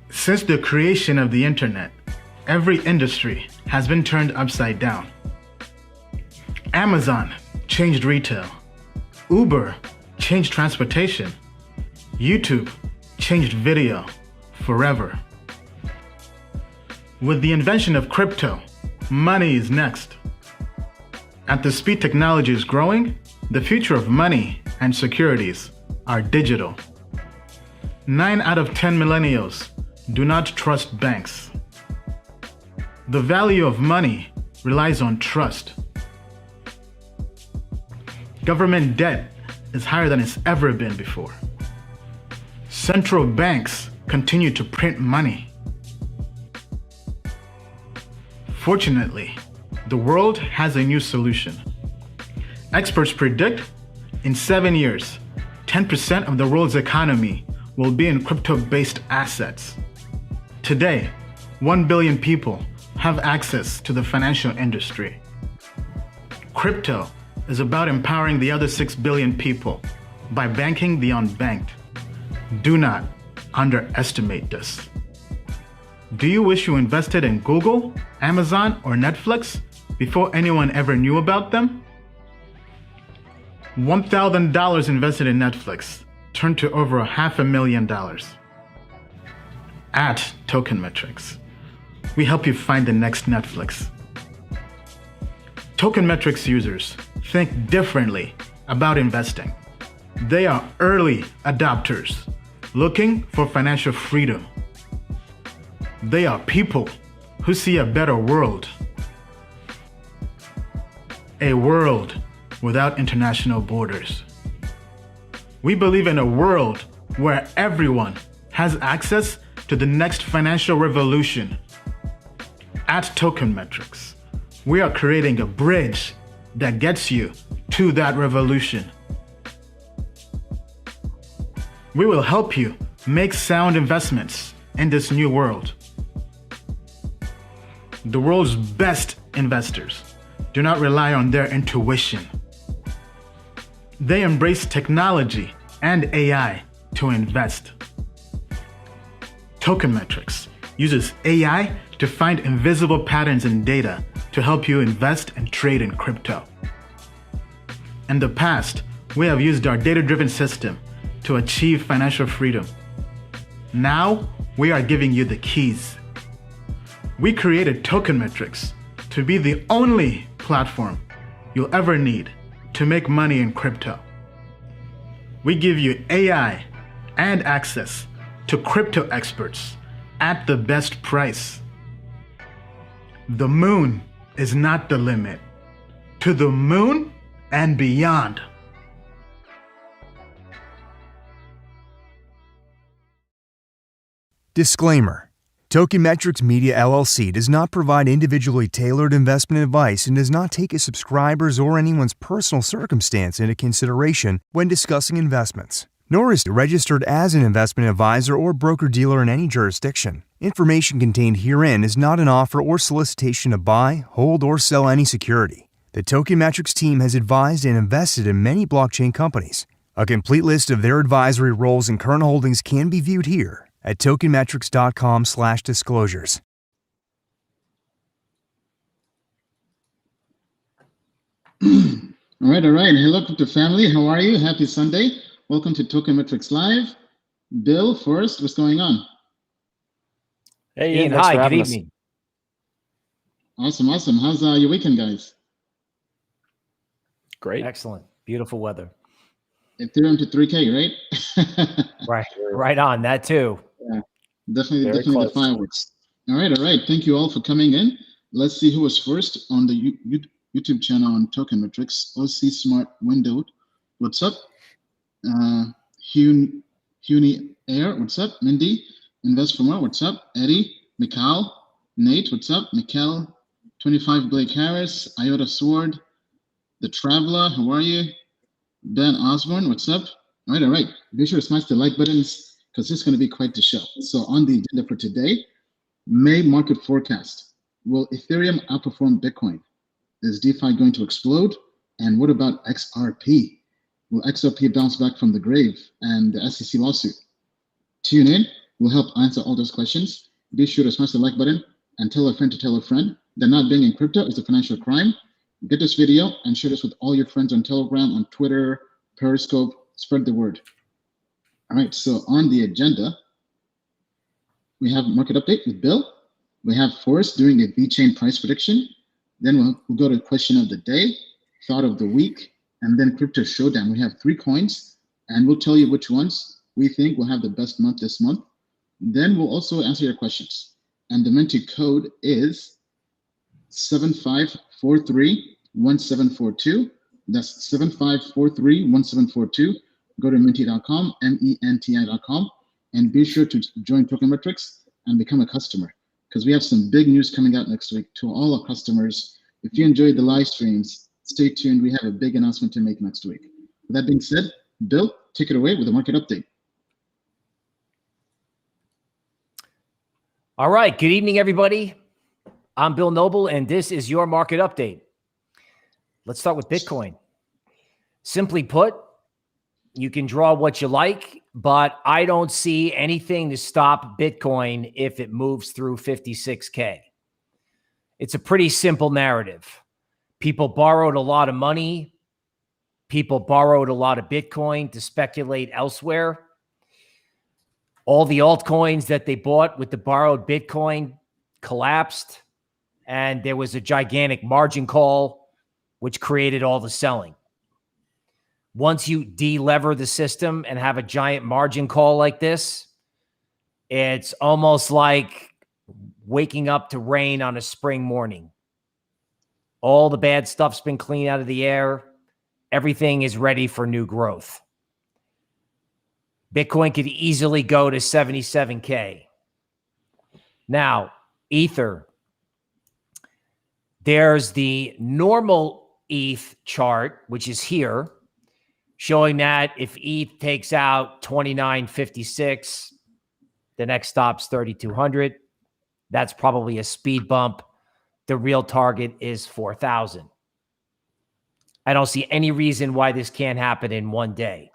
Since the creation of the internet, every industry has been turned upside down. Amazon changed retail. Uber changed transportation. YouTube changed video forever. With the invention of crypto, money is next. At the speed technology is growing, the future of money and securities are digital. 9 out of 10 millennials do not trust banks. The value of money relies on trust. Government debt is higher than it's ever been before. Central banks continue to print money. Fortunately, the world has a new solution. Experts predict in 7 years, 10% of the world's economy will be in crypto-based assets. Today, 1 billion people have access to the financial industry. Crypto is about empowering the other 6 billion people by banking the unbanked. Do not underestimate this. Do you wish you invested in Google, Amazon, or Netflix before anyone ever knew about them? $1,000 invested in Netflix turned to over $500,000. At Token Metrics, we help you find the next Netflix. Token Metrics users think differently about investing. They are early adopters looking for financial freedom. They are people who see a better world. A world without international borders. We believe in a world where everyone has access to the next financial revolution. At Token Metrics, we are creating a bridge that gets you to that revolution. We will help you make sound investments in this new world. The world's best investors do not rely on their intuition. They embrace technology and AI to invest. Token Metrics uses AI to find invisible patterns in data to help you invest and trade in crypto. In the past, we have used our data-driven system to achieve financial freedom. Now, we are giving you the keys. We created Token Metrics to be the only platform you'll ever need to make money in crypto. We give you AI and access to crypto experts at the best price. The moon is not the limit. To the moon and beyond. Disclaimer. Token Metrics Media LLC does not provide individually tailored investment advice and does not take a subscriber's or anyone's personal circumstance into consideration when discussing investments, nor is it registered as an investment advisor or broker-dealer in any jurisdiction. Information contained herein is not an offer or solicitation to buy, hold, or sell any security. The Token Metrics team has advised and invested in many blockchain companies. A complete list of their advisory roles and current holdings can be viewed here at tokenmetrics.com/disclosures. All right. Hello, crypto family. How are you? Happy Sunday. Welcome to Token Metrics Live. Bill, Forrest, what's going on? Hey, Ian. Hi, good evening. Awesome. How's your weekend, guys? Great. Excellent. Beautiful weather. Ethereum to 3K, right? Right on. That too. Yeah, definitely the fireworks. All right. Thank you all for coming in. Let's see who was first on the YouTube channel on Token Metrics. OC Smart Window, what's up? Huny Air, what's up? Mindy, Invest for More, what's up? Eddie, Mikal, Nate, what's up? Mikal, 25 Blake Harris, Iota Sword, The Traveler, how are you? Dan Osborne, what's up? All right. Be sure to smash the like buttons because it's going to be quite the show. So on the agenda for today, May market forecast. Will Ethereum outperform Bitcoin? Is DeFi going to explode? And what about XRP? Will XRP bounce back from the grave and the SEC lawsuit? Tune in will help answer all those questions. Be sure to smash the like button and tell a friend to tell a friend that not being in crypto is a financial crime. Get this video and share this with all your friends on Telegram, on Twitter, Periscope. Spread the word. All right, so on the agenda, we have market update with Bill. We have Forrest doing a VeChain price prediction. Then we'll go to question of the day, thought of the week, and then crypto showdown. We have 3 coins, and we'll tell you which ones we think will have the best month this month. Then we'll also answer your questions. And the Minty code is 75431742. That's 75431742. Go to minty.com, menti.com, and be sure to join Token Metrics and become a customer, because we have some big news coming out next week to all our customers. If you enjoyed the live streams, stay tuned. We have a big announcement to make next week. With that being said, Bill, take it away with the market update. All right. Good evening, everybody. I'm Bill Noble, and this is your market update. Let's start with Bitcoin. Simply put, you can draw what you like, but I don't see anything to stop Bitcoin if it moves through 56K. It's a pretty simple narrative. People borrowed a lot of money. People borrowed a lot of Bitcoin to speculate elsewhere. All the altcoins that they bought with the borrowed Bitcoin collapsed, and there was a gigantic margin call, which created all the selling. Once you de-lever the system and have a giant margin call like this, it's almost like waking up to rain on a spring morning. All the bad stuff's been cleaned out of the air. Everything is ready for new growth. Bitcoin could easily go to 77K. Now, Ether. There's the normal ETH chart, which is here, showing that if ETH takes out 2956, the next stop's 3200. That's probably a speed bump. The real target is 4,000. I don't see any reason why this can't happen in one day.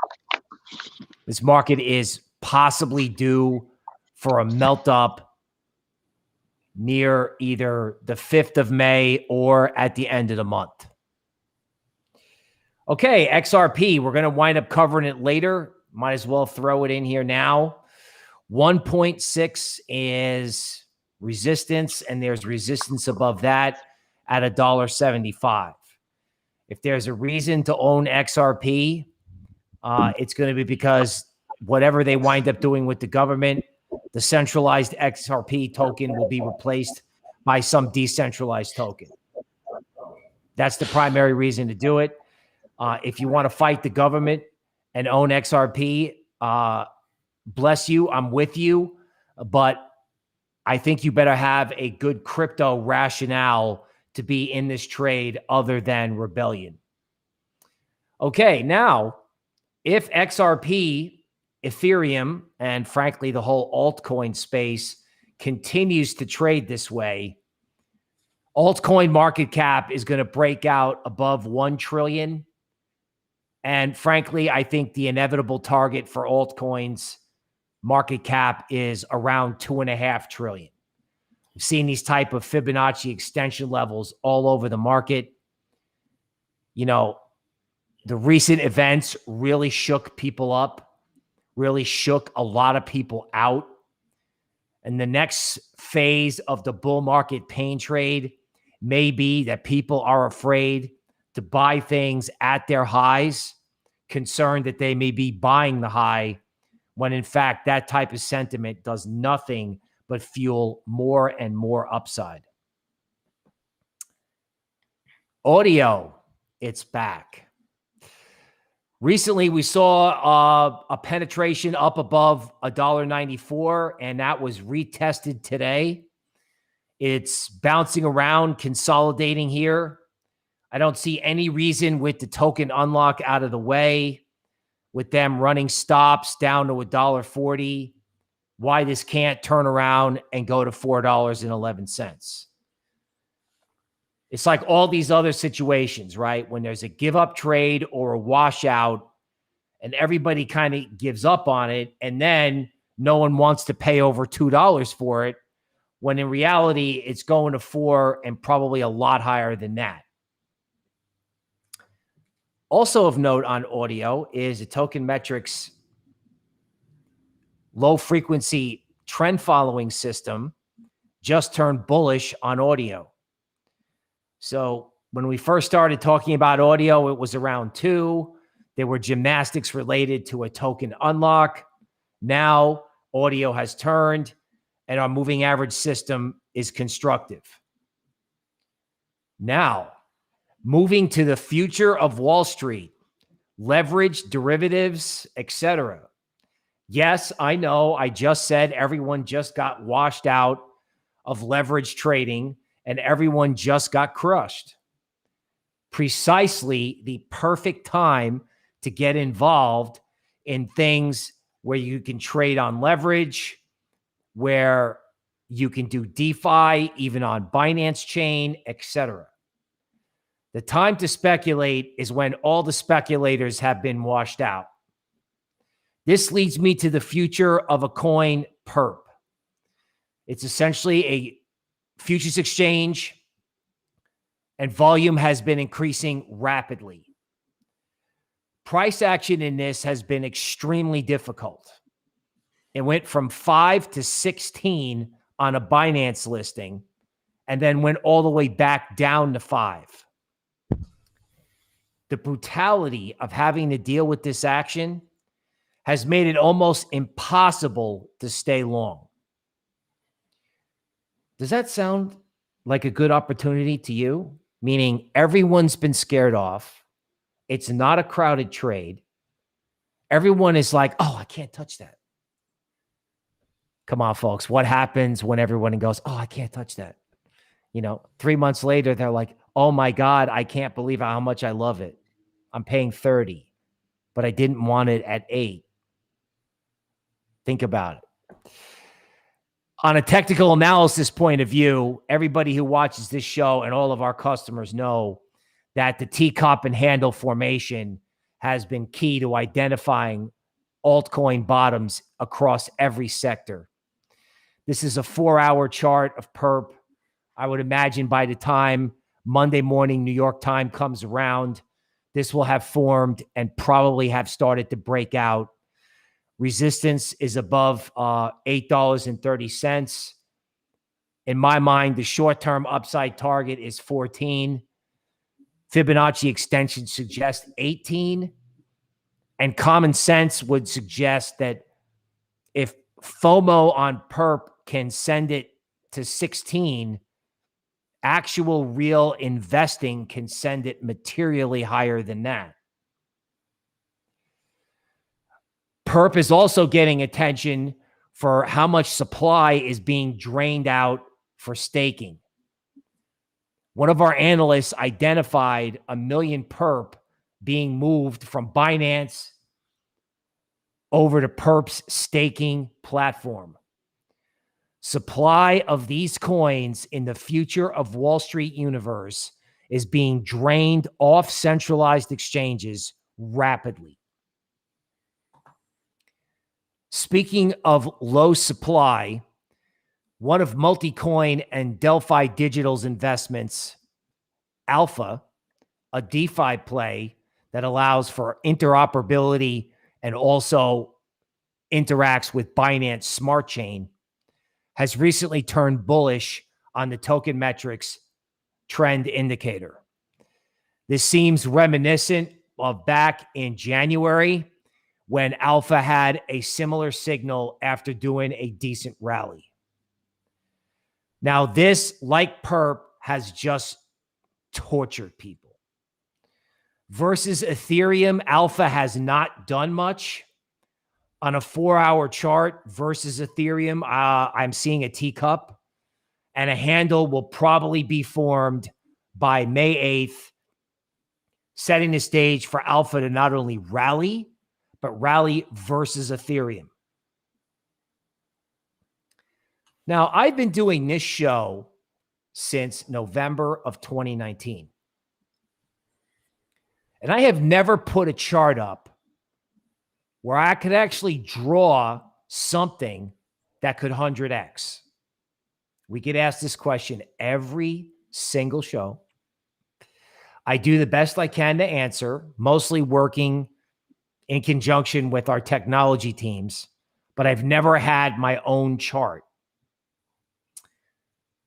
This market is possibly due for a melt up near either the 5th of May or at the end of the month. Okay, XRP, we're going to wind up covering it later. Might as well throw it in here now. 1.6 is resistance, and there's resistance above that at $1.75. If there's a reason to own XRP, it's going to be because whatever they wind up doing with the government, the centralized XRP token will be replaced by some decentralized token. That's the primary reason to do it. If you want to fight the government and own XRP, bless you, I'm with you. But I think you better have a good crypto rationale to be in this trade other than rebellion. Okay, now, if XRP, Ethereum, and frankly, the whole altcoin space continues to trade this way, altcoin market cap is going to break out above 1 trillion. And frankly, I think the inevitable target for altcoins market cap is around 2.5 trillion. We've seen these type of Fibonacci extension levels all over the market. You know, the recent events really shook people up, really shook a lot of people out. And the next phase of the bull market pain trade may be that people are afraid to buy things at their highs, concerned that they may be buying the high, when in fact that type of sentiment does nothing but fuel more and more upside. Audio, it's back. Recently, we saw a penetration up above $1.94, and that was retested today. It's bouncing around, consolidating here. I don't see any reason with the token unlock out of the way, with them running stops down to $1.40, why this can't turn around and go to $4.11. It's like all these other situations, right? When there's a give up trade or a washout and everybody kind of gives up on it, and then no one wants to pay over $2 for it, when in reality, it's going to 4 and probably a lot higher than that. Also of note on audio is the Token Metrics low frequency trend following system just turned bullish on audio. So when we first started talking about audio, it was around 2. There were gymnastics related to a token unlock. Now audio has turned and our moving average system is constructive. Now, moving to the future of Wall Street, leverage, derivatives, etc. Yes, I know. I just said everyone just got washed out of leverage trading and everyone just got crushed. Precisely the perfect time to get involved in things where you can trade on leverage, where you can do DeFi, even on Binance chain, etc. The time to speculate is when all the speculators have been washed out. This leads me to the future of a coin, perp. It's essentially a futures exchange, and volume has been increasing rapidly. Price action in this has been extremely difficult. It went from 5 to 16 on a Binance listing and then went all the way back down to 5. The brutality of having to deal with this action has made it almost impossible to stay long. Does that sound like a good opportunity to you? Meaning everyone's been scared off. It's not a crowded trade. Everyone is like, oh, I can't touch that. Come on, folks. What happens when everyone goes, oh, I can't touch that? 3 months later, they're like, oh my God, I can't believe how much I love it. I'm paying 30, but I didn't want it at 8. Think about it. On a technical analysis point of view, everybody who watches this show and all of our customers know that the teacup and handle formation has been key to identifying altcoin bottoms across every sector. This is a 4-hour chart of perp. I would imagine by the time Monday morning New York time comes around, this will have formed and probably have started to break out. Resistance is above $8.30. In my mind, the short-term upside target is 14. Fibonacci extension suggests 18. And common sense would suggest that if FOMO on perp can send it to 16, actual real investing can send it materially higher than that. Perp is also getting attention for how much supply is being drained out for staking. One of our analysts identified 1 million perp being moved from Binance over to perp's staking platform. Supply of these coins in the future of Wall Street universe is being drained off centralized exchanges rapidly. Speaking of low supply, one of Multicoin and Delphi Digital's investments, Alpha, a DeFi play that allows for interoperability and also interacts with Binance Smart Chain, has recently turned bullish on the Token Metrics trend indicator. This seems reminiscent of back in January when Alpha had a similar signal after doing a decent rally. Now, this, like perp, has just tortured people. Versus Ethereum, Alpha has not done much. On a 4-hour chart versus Ethereum, I'm seeing a teacup, and a handle will probably be formed by May 8th, setting the stage for Alpha to not only rally, but rally versus Ethereum. Now, I've been doing this show since November of 2019. And I have never put a chart up where I could actually draw something that could 100x? We get asked this question every single show. I do the best I can to answer, mostly working in conjunction with our technology teams, but I've never had my own chart.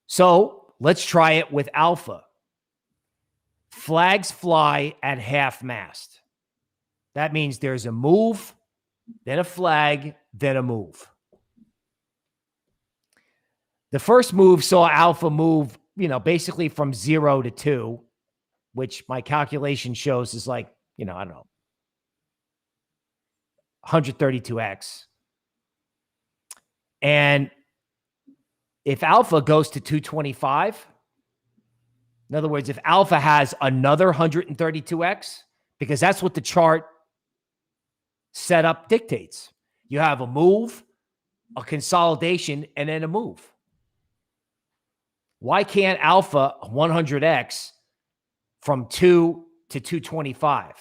So let's try it with alpha. Flags fly at half mast. That means there's a move, then a flag, then a move. The first move saw alpha move, basically from 0 to 2, which my calculation shows is like, I don't know, 132x. And if alpha goes to 225, in other words, if alpha has another 132x, because that's what the chart setup dictates. You have a move, a consolidation, and then a move. Why can't alpha 100x from 2 to 225?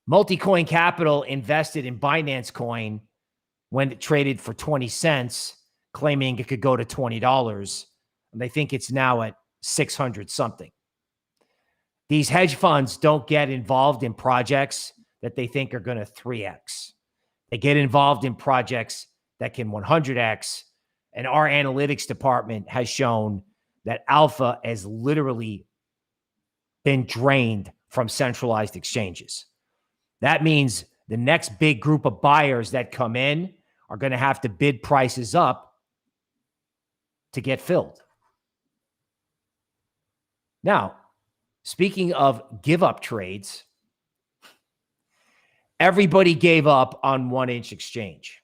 Multicoin Capital invested in Binance Coin when it traded for 20 cents, claiming it could go to $20. And they think it's now at 600 something. These hedge funds don't get involved in projects that they think are going to 3x. They get involved in projects that can 100x. And our analytics department has shown that alpha has literally been drained from centralized exchanges. That means the next big group of buyers that come in are going to have to bid prices up to get filled. Now, speaking of give up trades, everybody gave up on 1-inch exchange.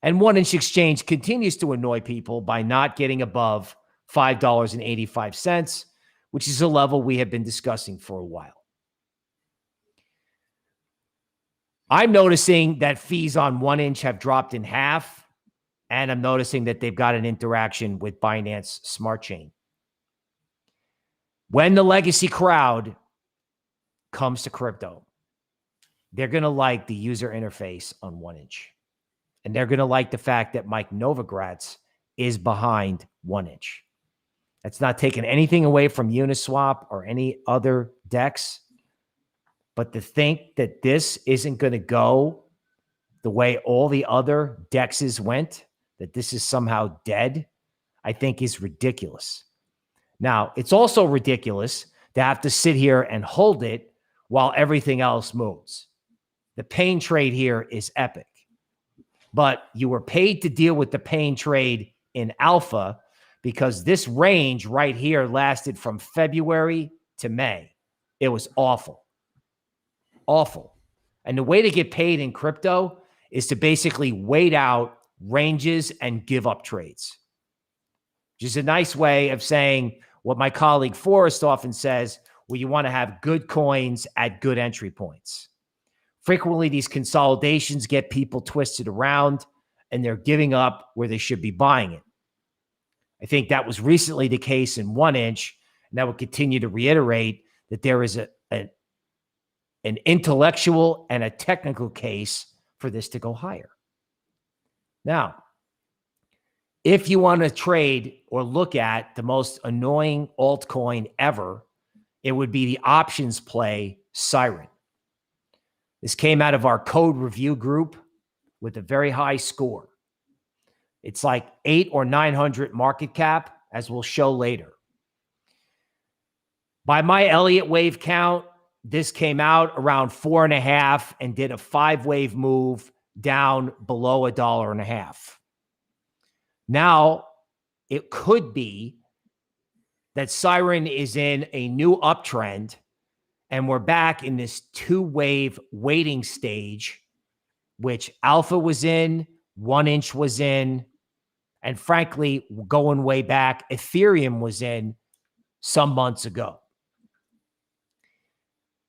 And 1-inch exchange continues to annoy people by not getting above $5.85, which is a level we have been discussing for a while. I'm noticing that fees on 1-inch have dropped in half, and I'm noticing that they've got an interaction with Binance Smart Chain. When the legacy crowd comes to crypto, they're going to like the user interface on 1-inch. And they're going to like the fact that Mike Novogratz is behind 1-inch. That's not taking anything away from Uniswap or any other DEX. But to think that this isn't going to go the way all the other DEXs went, that this is somehow dead, I think is ridiculous. Now, it's also ridiculous to have to sit here and hold it while everything else moves. The pain trade here is epic. But you were paid to deal with the pain trade in alpha because this range right here lasted from February to May. It was awful. Awful. And the way to get paid in crypto is to basically wait out ranges and give up trades. Which is a nice way of saying what my colleague Forrest often says, well, you want to have good coins at good entry points. Frequently, these consolidations get people twisted around and they're giving up where they should be buying it. I think that was recently the case in 1-inch, and that will continue to reiterate that there is an intellectual and a technical case for this to go higher. Now, if you want to trade or look at the most annoying altcoin ever, it would be the options play Siren. This came out of our code review group with a very high score. It's like 800 or 900 market cap, as we'll show later. By my Elliott wave count, this came out around 4.5 and did a 5-wave move down below $1.50. Now, it could be that Siren is in a new uptrend and we're back in this 2-wave waiting stage, which alpha was in, 1-inch was in, and frankly, going way back, Ethereum was in some months ago.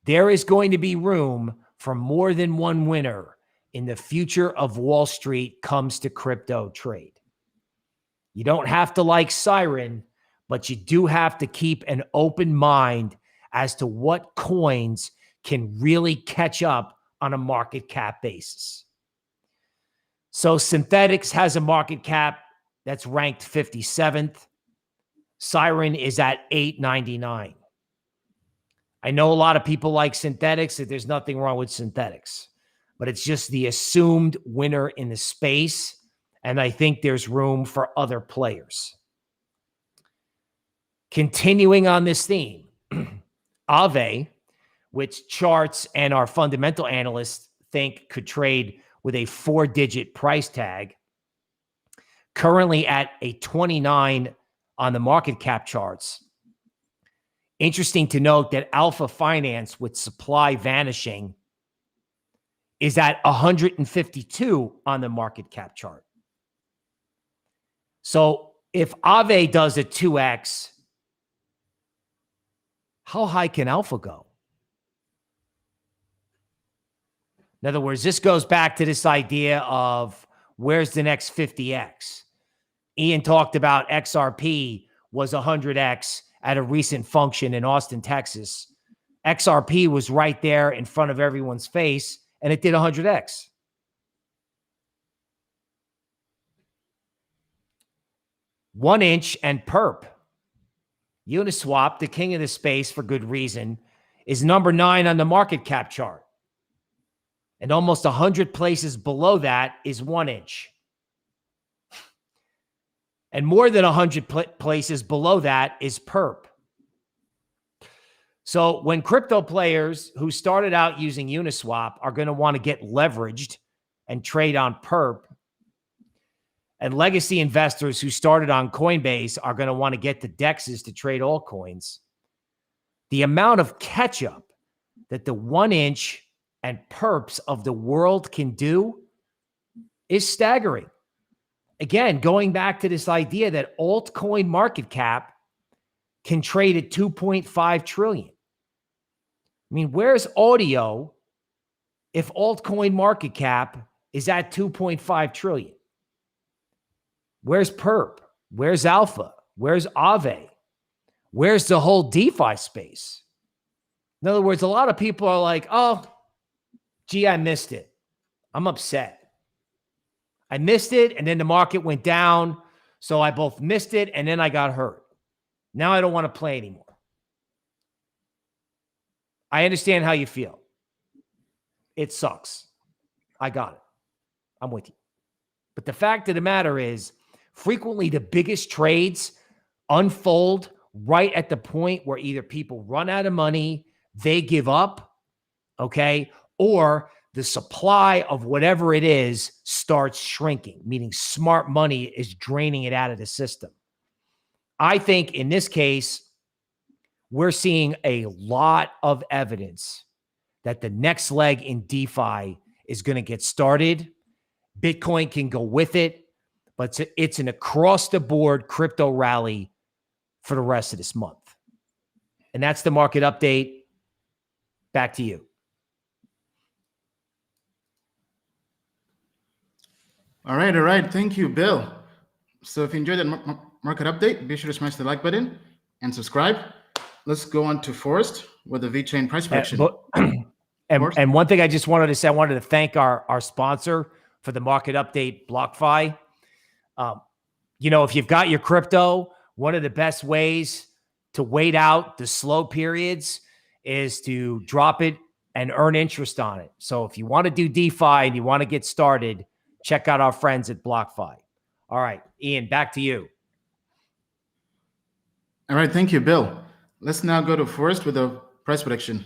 There is going to be room for more than one winner in the future of Wall Street comes to crypto trade. You don't have to like Siren, but you do have to keep an open mind as to what coins can really catch up on a market cap basis. So Synthetics has a market cap that's ranked 57th. Siren is at 899. I know a lot of people like Synthetics, that there's nothing wrong with Synthetics, but it's just the assumed winner in the space. And I think there's room for other players. Continuing on this theme, Aave, which charts and our fundamental analysts think could trade with a 4-digit price tag, currently at a 29 on the market cap charts. Interesting to note that Alpha Finance, with supply vanishing, is at 152 on the market cap chart. So if Aave does a 2x, how high can Alpha go? In other words, this goes back to this idea of where's the next 50x? Ian talked about XRP was 100x at a recent function in Austin, Texas. XRP was right there in front of everyone's face, and it did 100x. One Inch and Perp. Uniswap, the king of the space for good reason, is number 9 on the market cap chart. And almost 100 places below that is 1 Inch. And more than 100 places below that is Perp. So when crypto players who started out using Uniswap are going to want to get leveraged and trade on Perp, and legacy investors who started on Coinbase are going to want to get the DEXs to trade altcoins, the amount of catch-up that the 1 Inch and Perps of the world can do is staggering. Again, going back to this idea that altcoin market cap can trade at 2.5 trillion. I mean, where's audio if altcoin market cap is at 2.5 trillion? Where's Perp? Where's Alpha? Where's Aave? Where's the whole DeFi space? In other words, a lot of people are like, oh, gee, I missed it. I'm upset. I missed it, and then the market went down, so I both missed it, and then I got hurt. Now I don't want to play anymore. I understand how you feel. It sucks. I got it. I'm with you. But the fact of the matter is, frequently the biggest trades unfold right at the point where either people run out of money, they give up, okay, or the supply of whatever it is starts shrinking, meaning smart money is draining it out of the system. I think in this case, we're seeing a lot of evidence that the next leg in DeFi is going to get started. Bitcoin can go with it, but it's an across-the-board crypto rally for the rest of this month. And that's the market update. Back to you. All right. Thank you, Bill. So if you enjoyed that market update, be sure to smash the like button and subscribe. Let's go on to Forrest with the VeChain price prediction. And one thing I just wanted to say, I wanted to thank our sponsor for the market update, BlockFi. If you've got your crypto, one of the best ways to wait out the slow periods is to drop it and earn interest on it. So if you want to do DeFi and you want to get started, check out our friends at BlockFi. All right, Ian, back to you. All right, thank you, Bill. Let's now go to Forrest with a price prediction.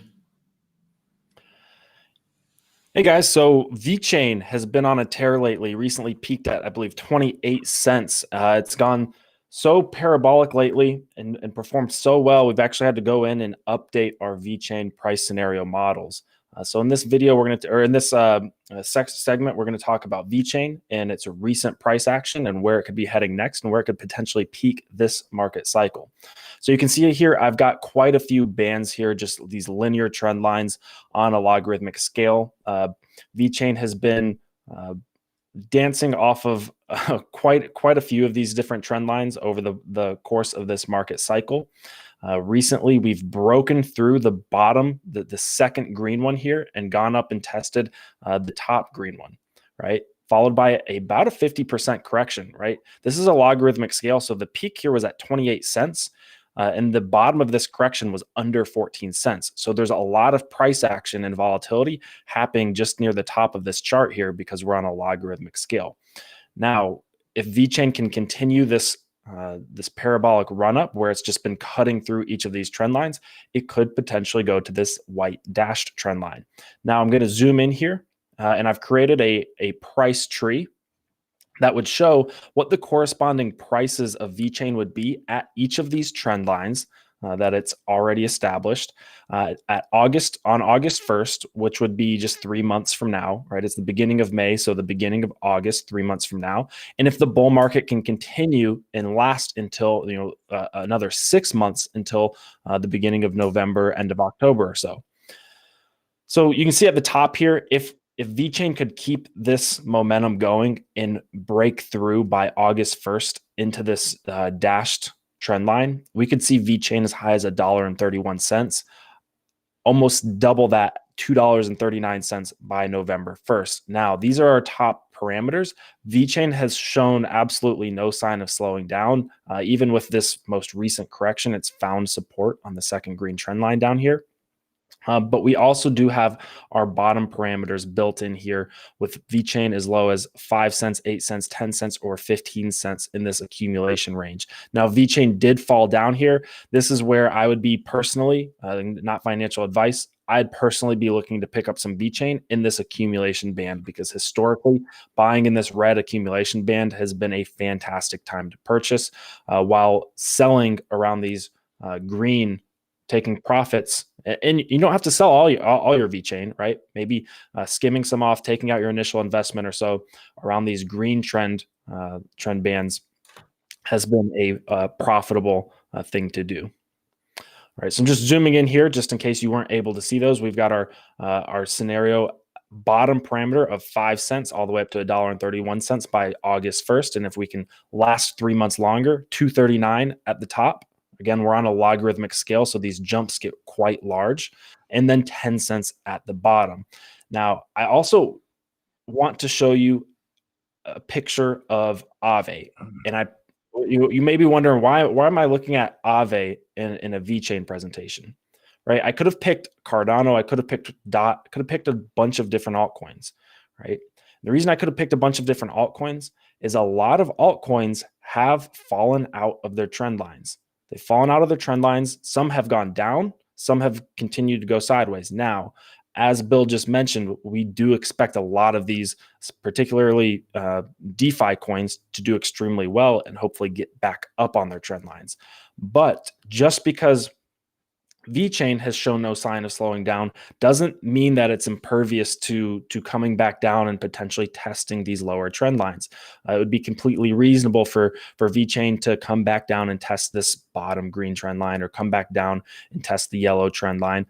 Hey guys, so VeChain has been on a tear lately, recently peaked at, I believe, 28 cents. It's gone so parabolic lately and performed so well, we've actually had to go in and update our VeChain price scenario models. So in this video, in this segment, we're going to talk about VeChain and its recent price action and where it could be heading next and where it could potentially peak this market cycle. So you can see here, I've got quite a few bands here, just these linear trend lines on a logarithmic scale. VeChain has been dancing off of quite a few of these different trend lines over the course of this market cycle. Recently, we've broken through the bottom, the second green one here, and gone up and tested the top green one, right? followed by about a 50% correction, right? This is a logarithmic scale. So the peak here was at 28 cents. And the bottom of this correction was under 14 cents. So there's a lot of price action and volatility happening just near the top of this chart here because we're on a logarithmic scale. Now, if VeChain can continue this parabolic run up where it's just been cutting through each of these trend lines, it could potentially go to this white dashed trend line. Now I'm going to zoom in here and I've created a price tree that would show what the corresponding prices of VeChain would be at each of these trend lines that it's already established on August 1st, which would be just 3 months from now, right? It's the beginning of May, so the beginning of August, 3 months from now. And if the bull market can continue and last until another 6 months until the beginning of November, end of October or so. So you can see at the top here, if VeChain could keep this momentum going and break through by August 1st into this dashed trend line, we could see VeChain as high as $1.31, almost double that, $2.39 by November 1st. Now, these are our top parameters. VeChain has shown absolutely no sign of slowing down. Even with this most recent correction, it's found support on the second green trend line down here. But we also do have our bottom parameters built in here with VeChain as low as 5 cents, 8 cents, 10 cents, or 15 cents in this accumulation range. Now, VeChain did fall down here. This is where I would be personally, not financial advice, I'd personally be looking to pick up some VeChain in this accumulation band because historically, buying in this red accumulation band has been a fantastic time to purchase, while selling around these green, taking profits. And you don't have to sell all your VeChain, right? Maybe skimming some off, taking out your initial investment or so around these green trend bands has been a profitable thing to do. All right, so I'm just zooming in here just in case you weren't able to see those. We've got our scenario bottom parameter of 5 cents all the way up to $1.31 by August 1st. And if we can last 3 months longer, $2.39 at the top. Again, we're on a logarithmic scale, so these jumps get quite large, and then 10 cents at the bottom. Now, I also want to show you a picture of Aave, and you may be wondering why am I looking at Aave in a VeChain presentation, right? I could have picked Cardano, I could have picked DOT, could have picked a bunch of different altcoins, right? The reason I could have picked a bunch of different altcoins is a lot of altcoins have fallen out of their trend lines. They've fallen out of their trend lines. Some have gone down. Some have continued to go sideways. Now, as Bill just mentioned, we do expect a lot of these, particularly DeFi coins, to do extremely well and hopefully get back up on their trend lines. But just because VeChain has shown no sign of slowing down doesn't mean that it's impervious to coming back down and potentially testing these lower trend lines. It would be completely reasonable for VeChain to come back down and test this bottom green trend line or come back down and test the yellow trend line,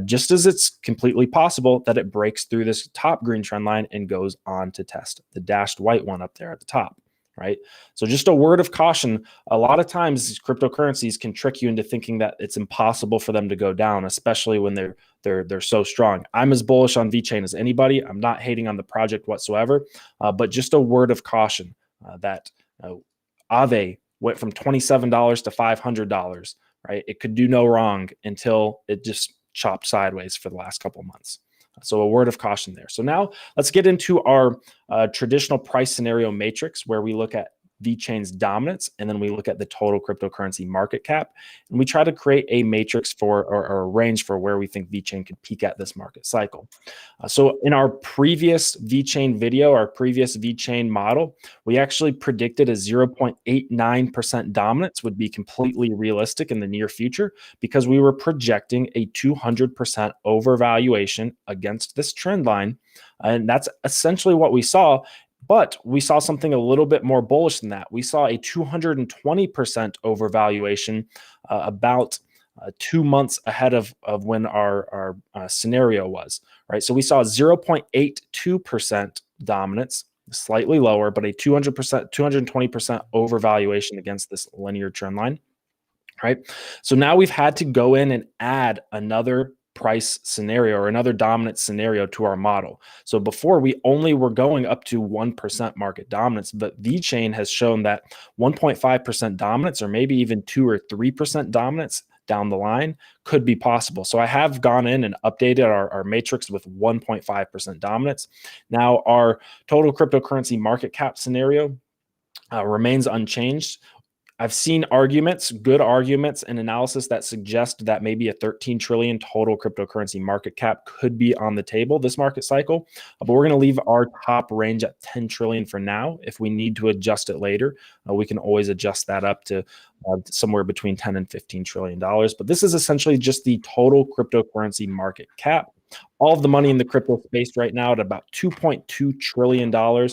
just as it's completely possible that it breaks through this top green trend line and goes on to test the dashed white one up there at the top. Right. So just a word of caution. A lot of times cryptocurrencies can trick you into thinking that it's impossible for them to go down, especially when they're so strong. I'm as bullish on VeChain as anybody. I'm not hating on the project whatsoever, but just a word of caution that Aave went from $27 to $500, right? It could do no wrong until it just chopped sideways for the last couple of months. So a word of caution there. So now let's get into our traditional price scenario matrix where we look at VeChain's dominance and then we look at the total cryptocurrency market cap. And we try to create a matrix for or a range for where we think VeChain could peak at this market cycle. So in our previous VeChain video, our previous VeChain model, we actually predicted a 0.89% dominance would be completely realistic in the near future because we were projecting a 200% overvaluation against this trend line. And that's essentially what we saw. But we saw something a little bit more bullish than that. We saw a 220% overvaluation about 2 months ahead of when our scenario was, right? So we saw 0.82% dominance, slightly lower, but a 220% overvaluation against this linear trend line, right? So now we've had to go in and add another price scenario or another dominant scenario to our model. So before we only were going up to 1% market dominance, but VeChain has shown that 1.5% dominance or maybe even 2 or 3% dominance down the line could be possible. So I have gone in and updated our matrix with 1.5% dominance. Now our total cryptocurrency market cap scenario remains unchanged. I've seen arguments, good arguments and analysis that suggest that maybe a 13 trillion total cryptocurrency market cap could be on the table this market cycle. But we're going to leave our top range at 10 trillion for now. If we need to adjust it later, we can always adjust that up to somewhere between 10 and 15 trillion dollars. But this is essentially just the total cryptocurrency market cap. All of the money in the crypto space right now at about $2.2 trillion.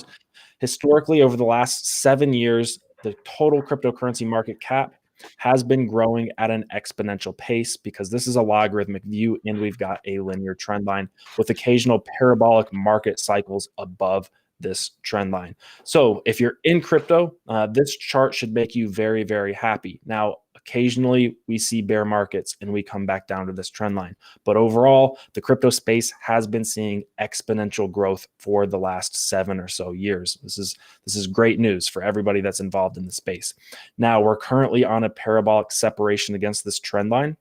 Historically, over the last 7 years, the total cryptocurrency market cap has been growing at an exponential pace because this is a logarithmic view and we've got a linear trend line with occasional parabolic market cycles above this trend line. So if you're in crypto, this chart should make you very, very happy. Now, occasionally we see bear markets and we come back down to this trend line. But overall, the crypto space has been seeing exponential growth for the last 7 or so years. This is great news for everybody that's involved in the space. Now, we're currently on a parabolic separation against this trend line,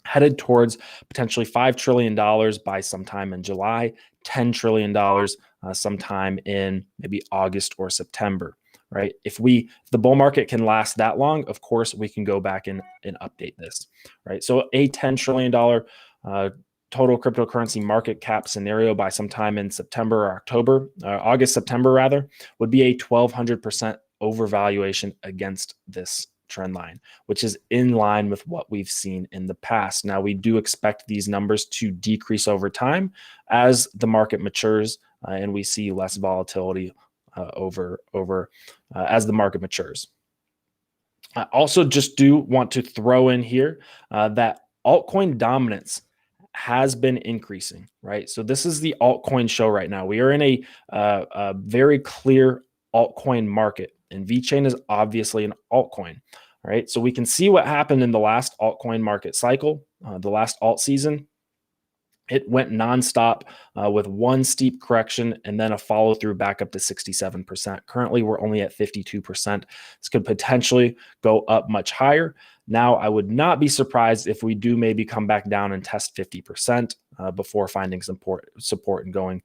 headed towards potentially $5 trillion by sometime in July, $10 trillion sometime in maybe August or September, right? If the bull market can last that long, of course, we can go back and update this, right? So a $10 trillion total cryptocurrency market cap scenario by sometime in September or October, August, September rather, would be a 1,200% overvaluation against this trend line, which is in line with what we've seen in the past. Now, we do expect these numbers to decrease over time as the market matures and we see less volatility as the market matures. I also just do want to throw in here that altcoin dominance has been increasing, right? So this is the altcoin show right now. We are in a very clear altcoin market, and VeChain is obviously an altcoin, right? So we can see what happened in the last altcoin market cycle, the last alt season. It went nonstop with one steep correction and then a follow through back up to 67%. Currently, we're only at 52%. This could potentially go up much higher. Now, I would not be surprised if we do maybe come back down and test 50% before finding some support and going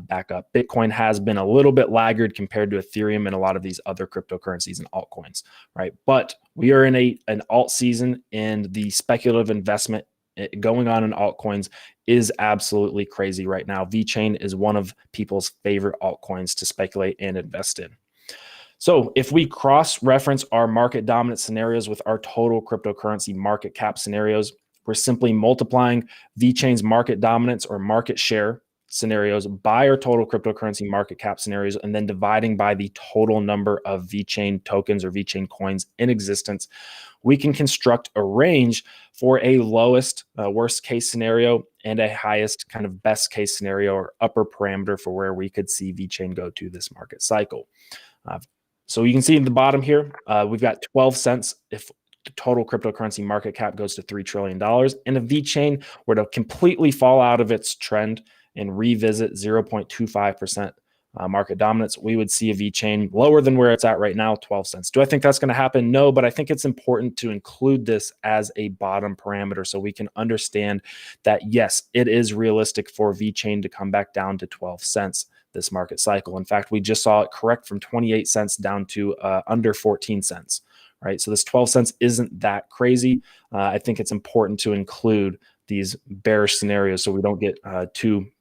back up. Bitcoin has been a little bit laggard compared to Ethereum and a lot of these other cryptocurrencies and altcoins, right? But we are in an alt season, and the speculative investment going on in altcoins is absolutely crazy right now. VeChain is one of people's favorite altcoins to speculate and invest in. So if we cross-reference our market dominance scenarios with our total cryptocurrency market cap scenarios, we're simply multiplying VeChain's market dominance or market share scenarios by our total cryptocurrency market cap scenarios and then dividing by the total number of VeChain tokens or VeChain coins in existence. We can construct a range for a lowest worst case scenario and a highest kind of best case scenario or upper parameter for where we could see VeChain go to this market cycle. So you can see in the bottom here, we've got 12 cents if the total cryptocurrency market cap goes to $3 trillion. And if VeChain were to completely fall out of its trend and revisit 0.25% market dominance, we would see a VeChain lower than where it's at right now, 12 cents. Do I think that's going to happen? No, but I think it's important to include this as a bottom parameter so we can understand that, yes, it is realistic for VeChain to come back down to 12 cents this market cycle. In fact, we just saw it correct from 28 cents down to under 14 cents, right? So this 12 cents isn't that crazy. I think it's important to include these bearish scenarios so we don't get too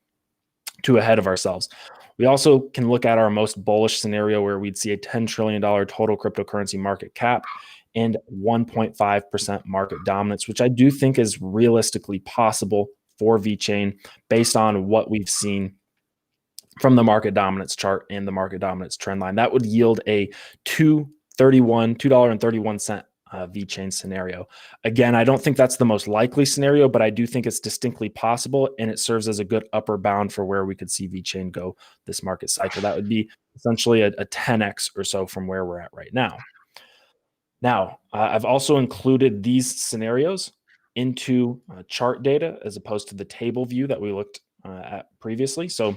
ahead of ourselves. We also can look at our most bullish scenario where we'd see a $10 trillion total cryptocurrency market cap and 1.5% market dominance, which I do think is realistically possible for VeChain based on what we've seen from the market dominance chart and the market dominance trend line. That would yield a $2.31 VeChain scenario. Again, I don't think that's the most likely scenario, but I do think it's distinctly possible, and it serves as a good upper bound for where we could see VeChain go this market cycle. That would be essentially a 10x or so from where we're at right now. Now, I've also included these scenarios into chart data as opposed to the table view that we looked at previously. So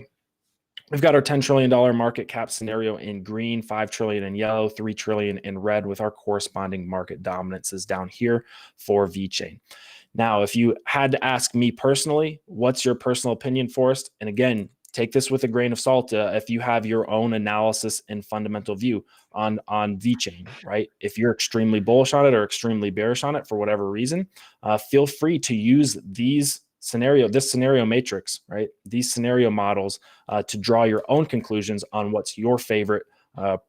we've got our $10 trillion market cap scenario in green, 5 trillion in yellow, 3 trillion in red, with our corresponding market dominances down here for VeChain. Now, if you had to ask me personally, what's your personal opinion, Forrest? And again, take this with a grain of salt if you have your own analysis and fundamental view on VeChain, right? If you're extremely bullish on it or extremely bearish on it for whatever reason, feel free to use this scenario matrix, right? These scenario models to draw your own conclusions on what's your favorite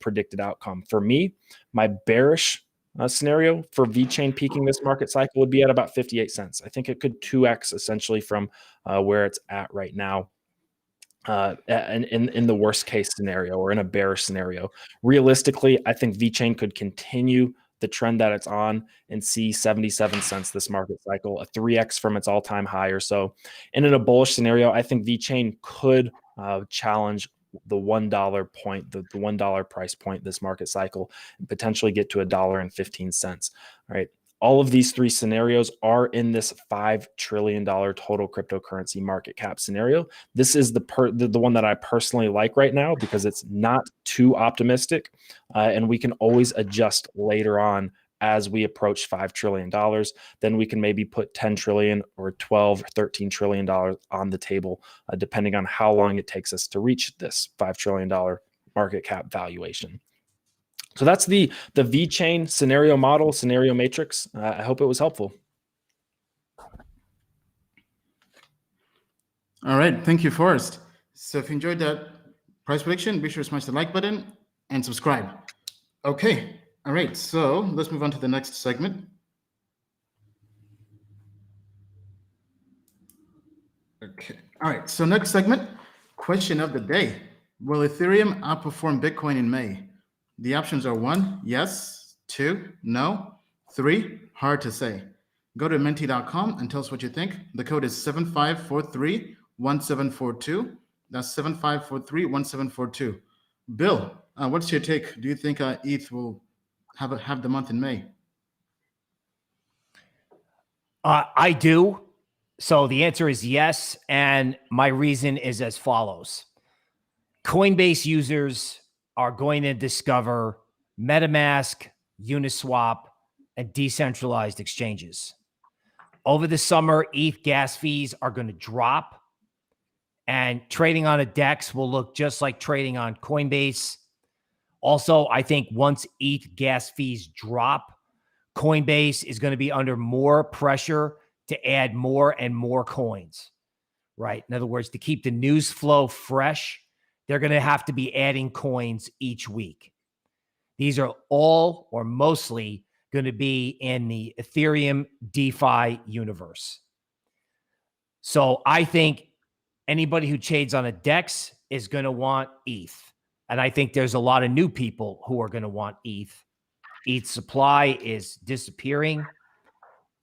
predicted outcome. For me, my bearish scenario for VeChain peaking this market cycle would be at about 58 cents. I think it could 2x essentially from where it's at right now. In the worst case scenario or in a bearish scenario. Realistically, I think VeChain could continue the trend that it's on and see 77 cents this market cycle, a 3x from its all-time high or so. And in a bullish scenario, I think VeChain could challenge the $1 point, the $1 price point this market cycle, and potentially get to $1.15, right? All of these three scenarios are in this $5 trillion total cryptocurrency market cap scenario. This is the one that I personally like right now because it's not too optimistic, and we can always adjust later on as we approach $5 trillion. Then we can maybe put 10 trillion or 12 or 13 trillion dollars on the table, depending on how long it takes us to reach this $5 trillion market cap valuation. So that's the VeChain scenario model, scenario matrix. I hope it was helpful. All right. Thank you, Forrest. So if you enjoyed that price prediction, be sure to smash the like button and subscribe. Okay. All right. So let's move on to the next segment. Okay. All right. So next segment, question of the day. Will Ethereum outperform Bitcoin in May? The options are 1, yes, 2, no, 3, hard to say. Go to menti.com and tell us what you think. The code is 75431742. That's 75431742. Bill, what's your take? Do you think ETH will have the month in May? I do. So the answer is yes. And my reason is as follows. Coinbase users are going to discover MetaMask, Uniswap, and decentralized exchanges. Over the summer, ETH gas fees are going to drop, and trading on a DEX will look just like trading on Coinbase. Also, I think once ETH gas fees drop, Coinbase is going to be under more pressure to add more and more coins, right? In other words, to keep the news flow fresh, they're going to have to be adding coins each week. These are all or mostly going to be in the Ethereum DeFi universe. So I think anybody who trades on a DEX is going to want ETH. And I think there's a lot of new people who are going to want ETH. ETH supply is disappearing.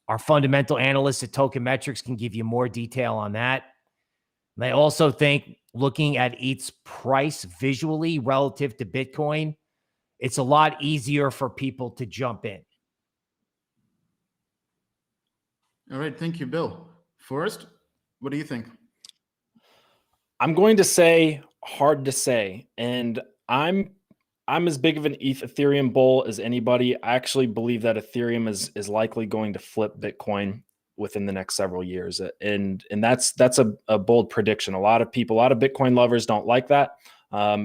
Our fundamental analysts at Token Metrics can give you more detail on that. And I also think looking at ETH's price visually relative to Bitcoin, it's a lot easier for people to jump in. All right. Thank you, Bill. Forrest, what do you think? I'm going to say hard to say. And I'm as big of an Ethereum bull as anybody. I actually believe that Ethereum is likely going to flip Bitcoin within the next several years. And that's a bold prediction. A lot of Bitcoin lovers don't like that.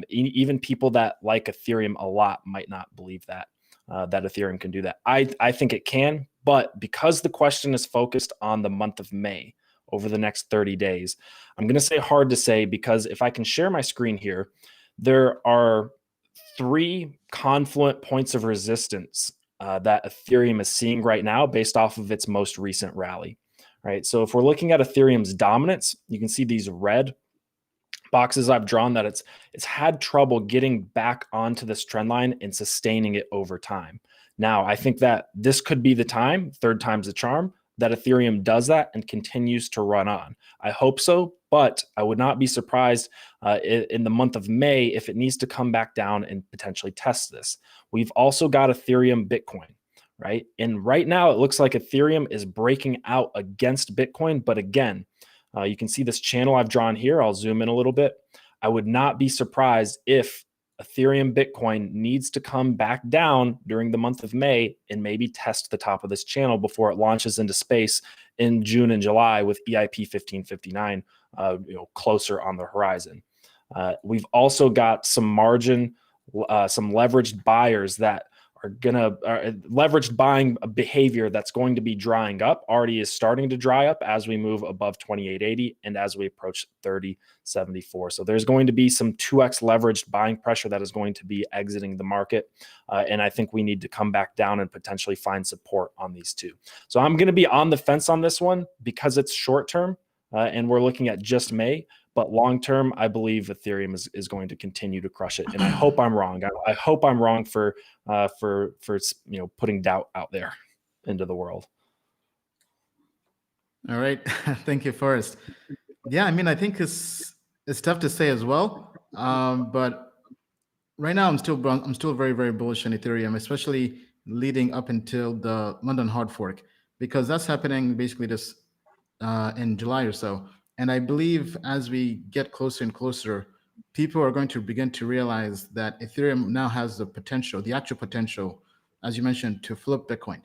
Even people that like Ethereum a lot might not believe that Ethereum can do that. I think it can, but because the question is focused on the month of May over the next 30 days, I'm going to say hard to say, because if I can share my screen here, there are 3 confluent points of resistance that Ethereum is seeing right now based off of its most recent rally, right? So if we're looking at Ethereum's dominance, you can see these red boxes I've drawn that it's had trouble getting back onto this trend line and sustaining it over time. Now, I think that this could be the time, third time's the charm, that Ethereum does that and continues to run on. I hope so, but I would not be surprised in the month of May if it needs to come back down and potentially test this. We've also got Ethereum Bitcoin, right? And right now it looks like Ethereum is breaking out against Bitcoin. But again, you can see this channel I've drawn here. I'll zoom in a little bit. I would not be surprised if Ethereum Bitcoin needs to come back down during the month of May and maybe test the top of this channel before it launches into space in June and July with EIP 1559 closer on the horizon. We've also got some margin, some leveraged buyers that are leveraged buying behavior that's going to be drying up, already is starting to dry up as we move above 2880 and as we approach 3074. So there's going to be some 2x leveraged buying pressure that is going to be exiting the market. And I think we need to come back down and potentially find support on these two. So I'm going to be on the fence on this one because it's short term and we're looking at just May. But long term, I believe Ethereum is going to continue to crush it, and I hope I'm wrong. I hope I'm wrong for putting doubt out there into the world. All right, thank you, Forrest. Yeah, I mean, I think it's tough to say as well, but right now I'm still very, very bullish on Ethereum, especially leading up until the London hard fork, because that's happening basically this in July or so. And I believe as we get closer and closer, people are going to begin to realize that Ethereum now has the potential, the actual potential, as you mentioned, to flip Bitcoin,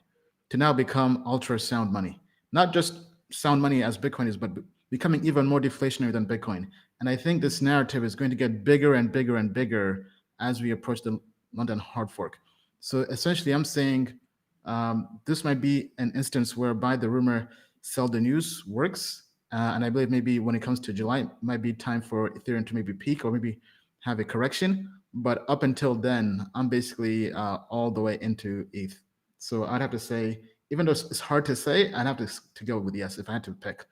to now become ultra sound money. Not just sound money as Bitcoin is, but becoming even more deflationary than Bitcoin. And I think this narrative is going to get bigger and bigger and bigger as we approach the London hard fork. So essentially, I'm saying this might be an instance whereby the rumor sell the news works. And I believe maybe when it comes to July, it might be time for Ethereum to maybe peak or maybe have a correction. But up until then, I'm basically all the way into ETH. So I'd have to say, even though it's hard to say, I'd have to go with yes if I had to pick.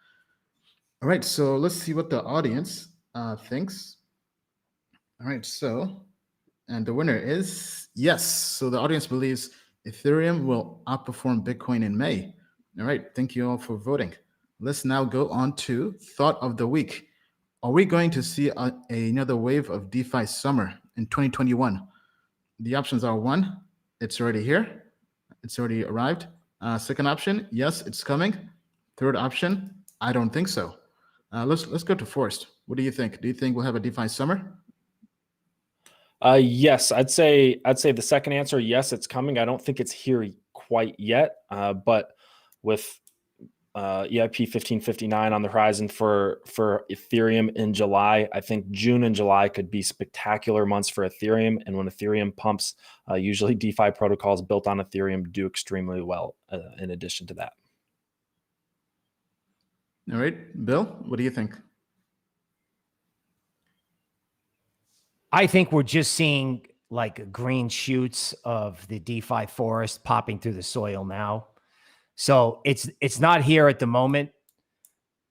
All right, so let's see what the audience thinks. All right, so, and the winner is yes. So the audience believes Ethereum will outperform Bitcoin in May. All right, thank you all for voting. Let's now go on to thought of the week. Are we going to see another wave of DeFi summer in 2021? The options are 1, it's already here. It's already arrived. Second option, yes, it's coming. Third option, I don't think so. Let's go to Forrest. What do you think? Do you think we'll have a DeFi summer? Yes, I'd say the second answer, yes, it's coming. I don't think it's here quite yet, but with EIP 1559 on the horizon for Ethereum in July. I think June and July could be spectacular months for Ethereum. And when Ethereum pumps, usually DeFi protocols built on Ethereum do extremely well in addition to that. All right, Bill, what do you think? I think we're just seeing like green shoots of the DeFi forest popping through the soil now. So it's not here at the moment.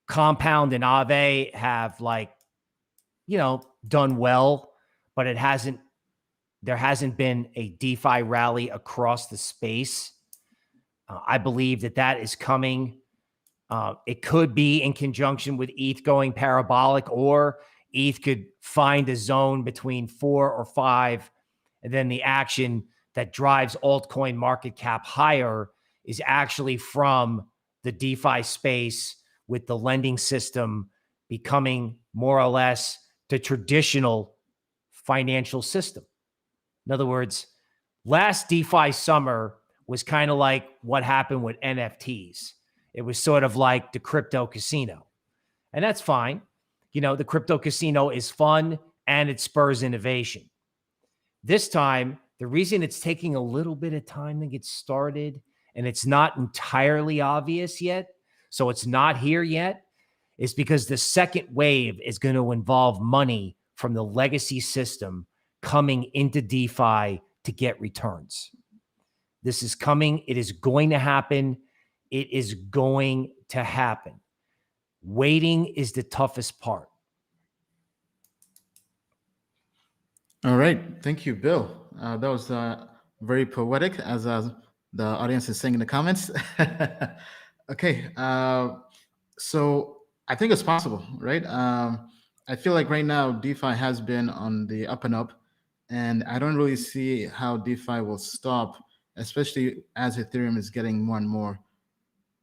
Compound and Aave have done well, but there hasn't been a DeFi rally across the space. I believe that is coming. It could be in conjunction with ETH going parabolic, or ETH could find a zone between 4 or 5, and then the action that drives altcoin market cap higher is actually from the DeFi space, with the lending system becoming more or less the traditional financial system. In other words, last DeFi summer was kind of like what happened with NFTs. It was sort of like the crypto casino. And that's fine. The crypto casino is fun and it spurs innovation. This time, the reason it's taking a little bit of time to get started and it's not entirely obvious yet, so it's not here yet, is because the second wave is going to involve money from the legacy system coming into DeFi to get returns. This is coming. It is going to happen. It is going to happen. Waiting is the toughest part. All right. Thank you, Bill. That was very poetic, as the audience is saying in the comments. Okay. So I think it's possible, right? I feel like right now DeFi has been on the up and up, and I don't really see how DeFi will stop, especially as Ethereum is getting more and more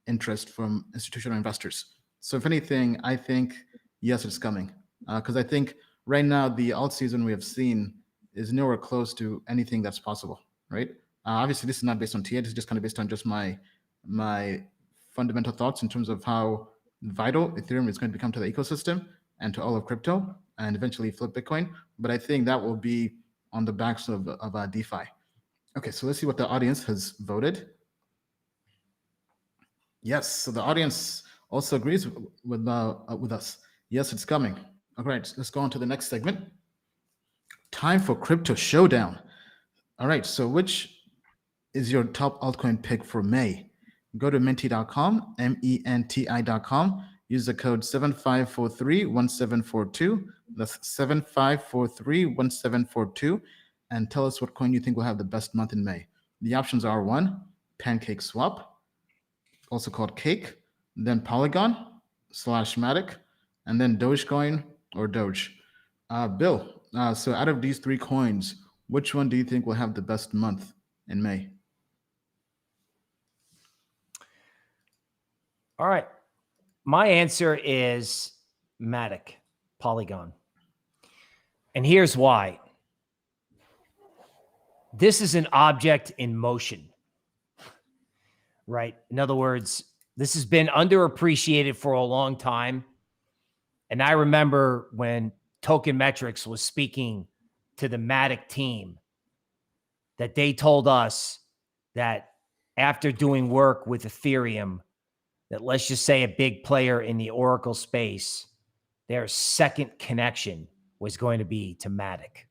interest from institutional investors. So if anything, I think, yes, it's coming. Because I think right now, the alt season we have seen is nowhere close to anything that's possible, right? Obviously, this is not based on TA. This is just kind of based on just my fundamental thoughts in terms of how vital Ethereum is going to become to the ecosystem and to all of crypto, and eventually flip Bitcoin. But I think that will be on the backs of DeFi. Okay, so let's see what the audience has voted. Yes, so the audience also agrees with us. Yes, it's coming. All right, let's go on to the next segment. Time for Crypto Showdown. All right, so which is your top altcoin pick for May? Go to menti.com, menti.com. Use the code 75431742. That's 75431742. And tell us what coin you think will have the best month in May. The options are 1, Pancake Swap, also called Cake, then Polygon / Matic, and then Dogecoin or Doge. Bill, so out of these 3 coins, which one do you think will have the best month in May? All right. My answer is Matic, Polygon. And here's why. This is an object in motion, right? In other words, this has been underappreciated for a long time. And I remember when Token Metrics was speaking to the Matic team, that they told us that after doing work with Ethereum, that let's just say a big player in the Oracle space, their second connection was going to be to Matic.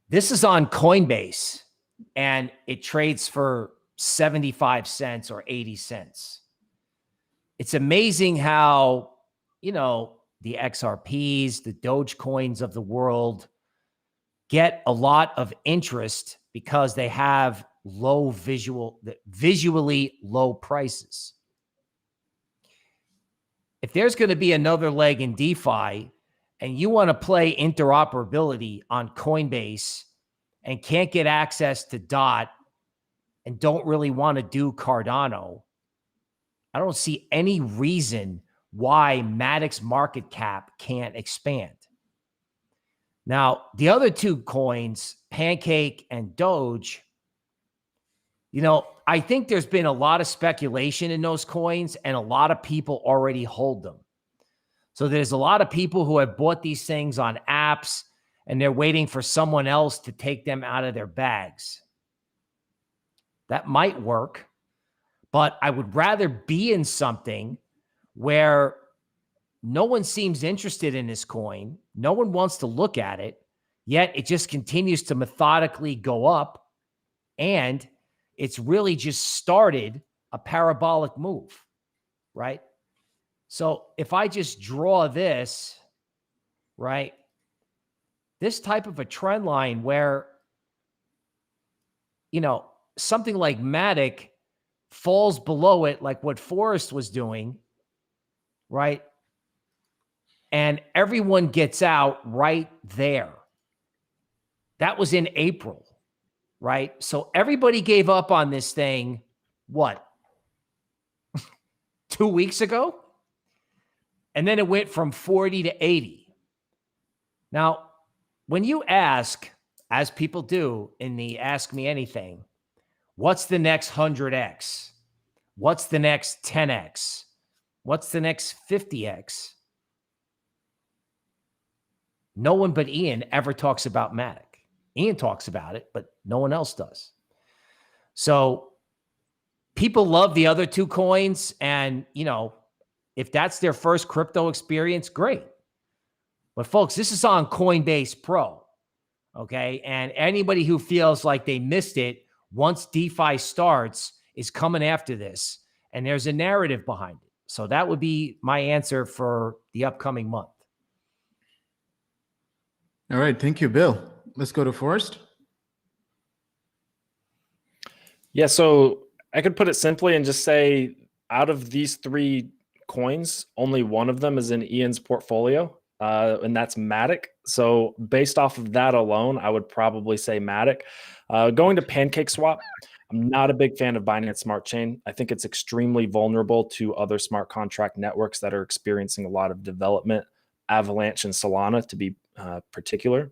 This is on Coinbase, and it trades for 75 cents or 80 cents. It's amazing how, the XRPs, the Dogecoins of the world get a lot of interest because they have visually low prices. If there's going to be another leg in DeFi and you want to play interoperability on Coinbase and can't get access to DOT and don't really want to do Cardano, I don't see any reason why Matic's market cap can't expand. Now, the other 2 coins, Pancake and Doge, I think there's been a lot of speculation in those coins, and a lot of people already hold them. So there's a lot of people who have bought these things on apps, and they're waiting for someone else to take them out of their bags. That might work, but I would rather be in something where no one seems interested in this coin. No one wants to look at it, yet it just continues to methodically go up, and it's really just started a parabolic move, right? So if I just draw this, right, this type of a trend line where, something like Matic falls below it, like what Forrest was doing, right? And everyone gets out right there. That was in April, right? So everybody gave up on this thing, what, 2 weeks ago? And then it went from 40 to 80. Now, when you ask, as people do in the Ask Me Anything, what's the next 100x? What's the next 10x? What's the next 50x? No one but Ian ever talks about Matic. Ian talks about it, but no one else does. So people love the other 2 coins, and, if that's their first crypto experience, great. But folks, this is on Coinbase Pro, okay? And anybody who feels like they missed it once DeFi starts is coming after this, and there's a narrative behind it. So that would be my answer for the upcoming month. All right, thank you, Bill. Let's go to Forrest. Yeah, so I could put it simply and just say out of these 3 coins, only one of them is in Ian's portfolio. and that's Matic. So based off of that alone, I would probably say Matic. Going to PancakeSwap, I'm not a big fan of Binance Smart Chain. I think it's extremely vulnerable to other smart contract networks that are experiencing a lot of development, Avalanche and Solana to be particular.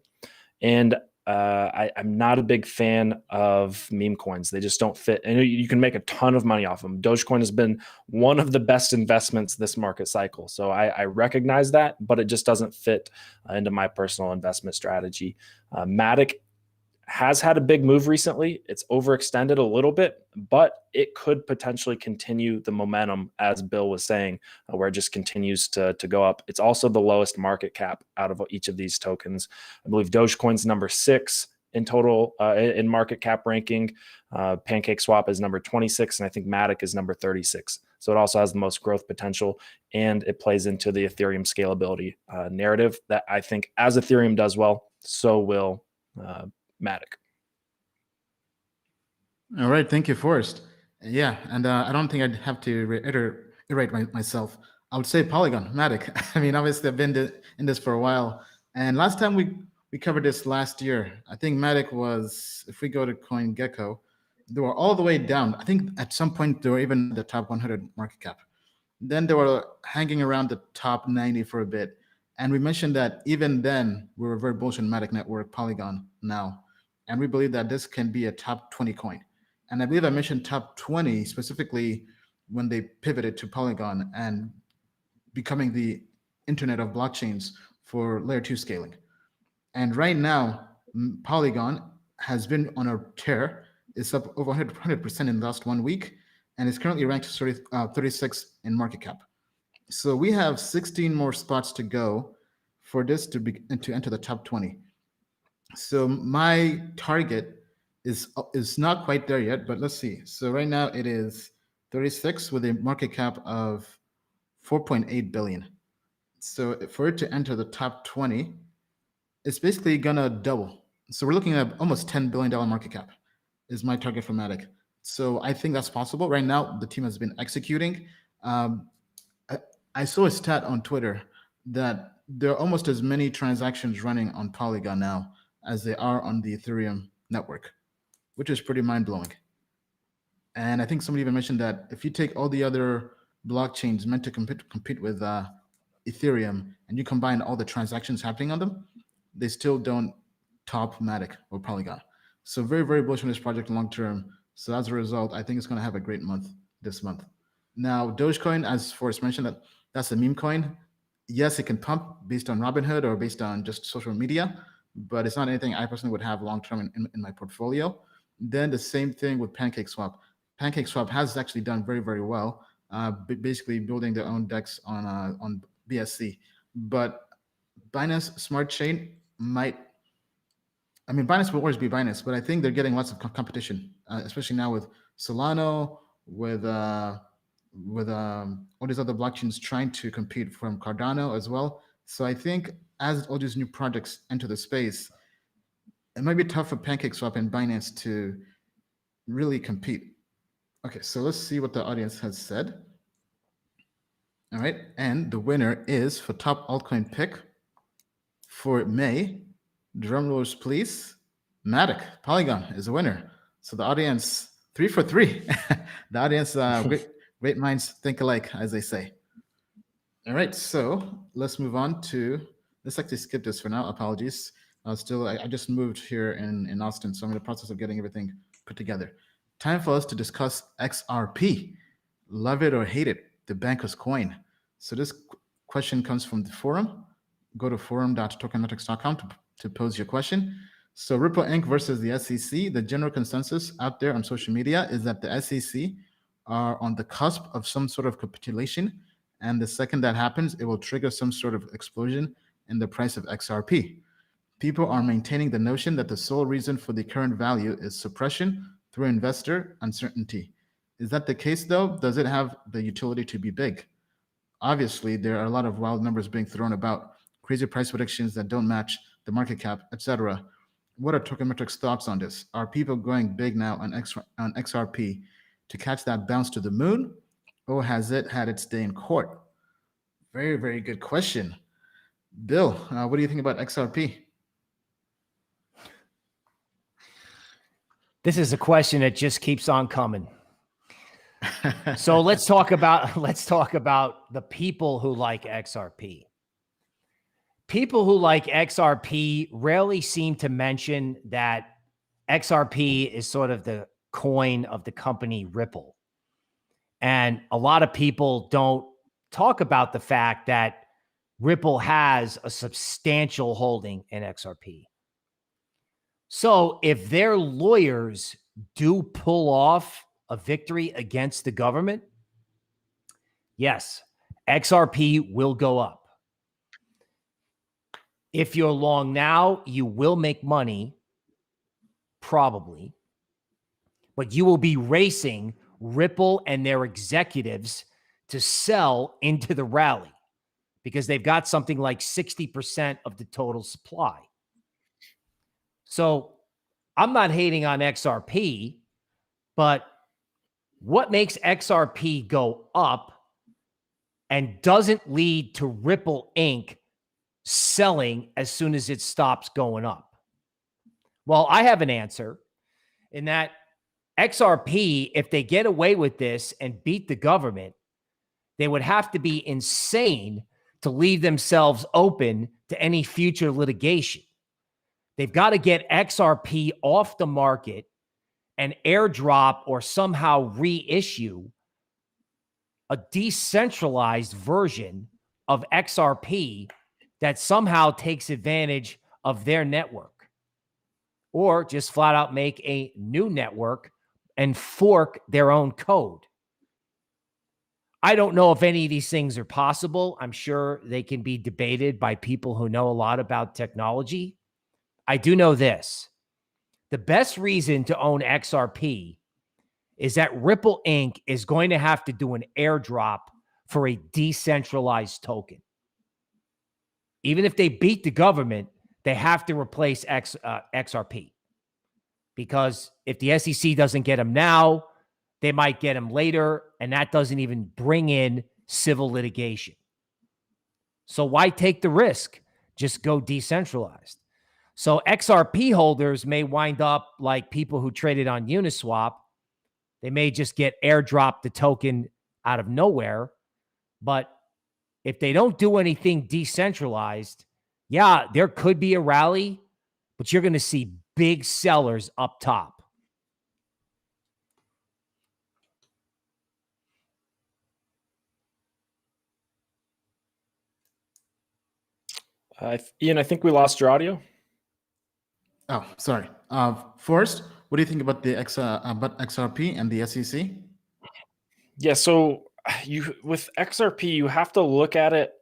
And I'm not a big fan of meme coins. They just don't fit. And you can make a ton of money off them. Dogecoin has been one of the best investments this market cycle. So I recognize that, but it just doesn't fit into my personal investment strategy. Matic has had a big move recently. It's overextended a little bit, but it could potentially continue the momentum, as Bill was saying, where it just continues to go up. It's also the lowest market cap out of each of these tokens. I believe Dogecoin's number 6 in total in market cap ranking. PancakeSwap is number 26, and I think Matic is number 36. So it also has the most growth potential, and it plays into the Ethereum scalability narrative that I think as Ethereum does well, so will Matic. All right, thank you, Forrest. Yeah, and I don't think I'd have to reiterate myself. I would say Polygon, Matic. I mean, obviously I've been in this for a while, and last time we covered this last year. I think Matic was, if we go to CoinGecko, they were all the way down. I think at some point they were even the top 100 market cap. Then they were hanging around the top 90 for a bit. And we mentioned that even then we were very bullish on Matic Network, Polygon now. And we believe that this can be a top 20 coin. And I believe I mentioned top 20 specifically when they pivoted to Polygon and becoming the internet of blockchains for layer 2 scaling. And right now, Polygon has been on a tear. It's up over 100% in the last 1 week, and it's currently ranked 36 in market cap. So we have 16 more spots to go for this to enter the top 20. So my target is not quite there yet, but let's see. So right now it is 36 with a market cap of 4.8 billion. So for it to enter the top 20, it's basically gonna double. So we're looking at almost $10 billion market cap is my target for Matic. So I think that's possible. Right now, the team has been executing. I saw a stat on Twitter that there are almost as many transactions running on Polygon now as they are on the Ethereum network, which is pretty mind-blowing. And I think somebody even mentioned that if you take all the other blockchains meant to compete with Ethereum and you combine all the transactions happening on them, they still don't top Matic or Polygon. So very, very bullish on this project long term. So as a result, I think it's going to have a great month this month. Now, Dogecoin, as Forrest mentioned, that's a meme coin. Yes, it can pump based on Robinhood or based on just social media, but it's not anything I personally would have long term in my portfolio. Then the same thing with PancakeSwap. PancakeSwap has actually done very, very well, basically building their own DEX on BSC. But Binance Smart Chain Binance will always be Binance, but I think they're getting lots of competition, especially now with Solana, with all these other blockchains trying to compete from Cardano as well. So I think as all these new projects enter the space, it might be tough for PancakeSwap and Binance to really compete. Okay, so let's see what the audience has said. All right, and the winner is for top altcoin pick for May. Drum rolls, please. Matic, Polygon is a winner. So the audience, 3 for 3. The audience, great minds think alike, as they say. All right, so let's move on to, let's actually skip this for now. Apologies. I just moved here in Austin, so I'm in the process of getting everything put together. Time for us to discuss XRP. Love it or hate it, the banker's coin. So this question comes from the forum. Go to forum.tokenmetrics.com to pose your question. So Ripple Inc. versus the SEC, the general consensus out there on social media is that the SEC are on the cusp of some sort of capitulation. And the second that happens, it will trigger some sort of explosion in the price of XRP. People are maintaining the notion that the sole reason for the current value is suppression through investor uncertainty. Is that the case though? Does it have the utility to be big? Obviously, there are a lot of wild numbers being thrown about, crazy price predictions that don't match the market cap, etc. What are Tokenmetrics' thoughts on this? Are people going big now on XRP to catch that bounce to the moon, or has it had its day in court? Very, very good question. Bill, what do you think about XRP? This is a question that just keeps on coming. So let's talk about the people who like XRP. People who like XRP rarely seem to mention that XRP is sort of the coin of the company Ripple. And a lot of people don't talk about the fact that Ripple has a substantial holding in XRP. So if their lawyers do pull off a victory against the government, yes, XRP will go up. If you're long now, you will make money, probably, but you will be racing Ripple and their executives to sell into the rally because they've got something like 60% of the total supply. So I'm not hating on XRP, but what makes XRP go up and doesn't lead to Ripple Inc. selling as soon as it stops going up? Well, I have an answer in that XRP, if they get away with this and beat the government, they would have to be insane to leave themselves open to any future litigation. They've got to get XRP off the market and airdrop or somehow reissue a decentralized version of XRP that somehow takes advantage of their network, or just flat out make a new network and fork their own code. I don't know if any of these things are possible. I'm sure they can be debated by people who know a lot about technology. I do know this. The best reason to own XRP is that Ripple Inc. is going to have to do an airdrop for a decentralized token. Even if they beat the government, they have to replace XRP. Because if the SEC doesn't get them now, they might get them later, and that doesn't even bring in civil litigation. So why take the risk? Just go decentralized. So XRP holders may wind up like people who traded on Uniswap. They may just get airdropped the token out of nowhere. But if they don't do anything decentralized, yeah, there could be a rally, but you're going to see big sellers up top. Ian, I think we lost your audio. Oh, sorry. Forrest, what do you think about the XRP and the SEC? Yeah, so with XRP, you have to look at it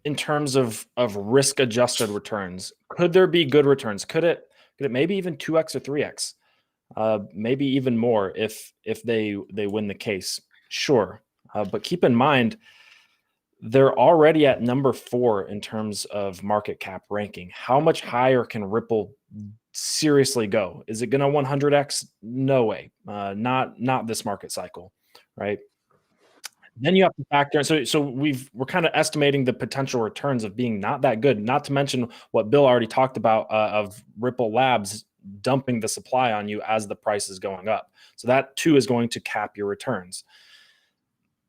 in terms of risk-adjusted returns. Could there be good returns? Could it maybe even 2x or 3x? Maybe even more if they win the case. Sure. But keep in mind, they're already at number 4 in terms of market cap ranking. How much higher can Ripple seriously go? Is it going to 100x? No way. Not this market cycle, right? Then you have to factor in. So we're kind of estimating the potential returns of being not that good. Not to mention what Bill already talked about of Ripple Labs dumping the supply on you as the price is going up. So that too is going to cap your returns.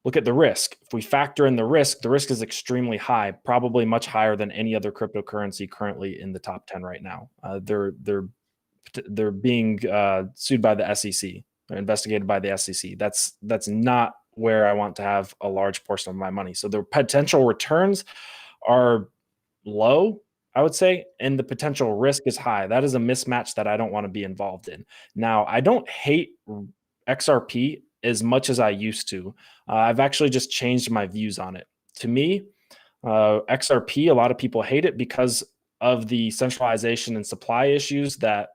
Look at the risk. If we factor in the risk is extremely high, probably much higher than any other cryptocurrency currently in the top 10 right now. They're being sued by the SEC. They're investigated by the SEC. That's not where I want to have a large portion of my money. So the potential returns are low, I would say, and the potential risk is high. That is a mismatch that I don't want to be involved in. Now, I don't hate XRP as much as I used to. I've actually just changed my views on it. To me, XRP, a lot of people hate it because of the centralization and supply issues that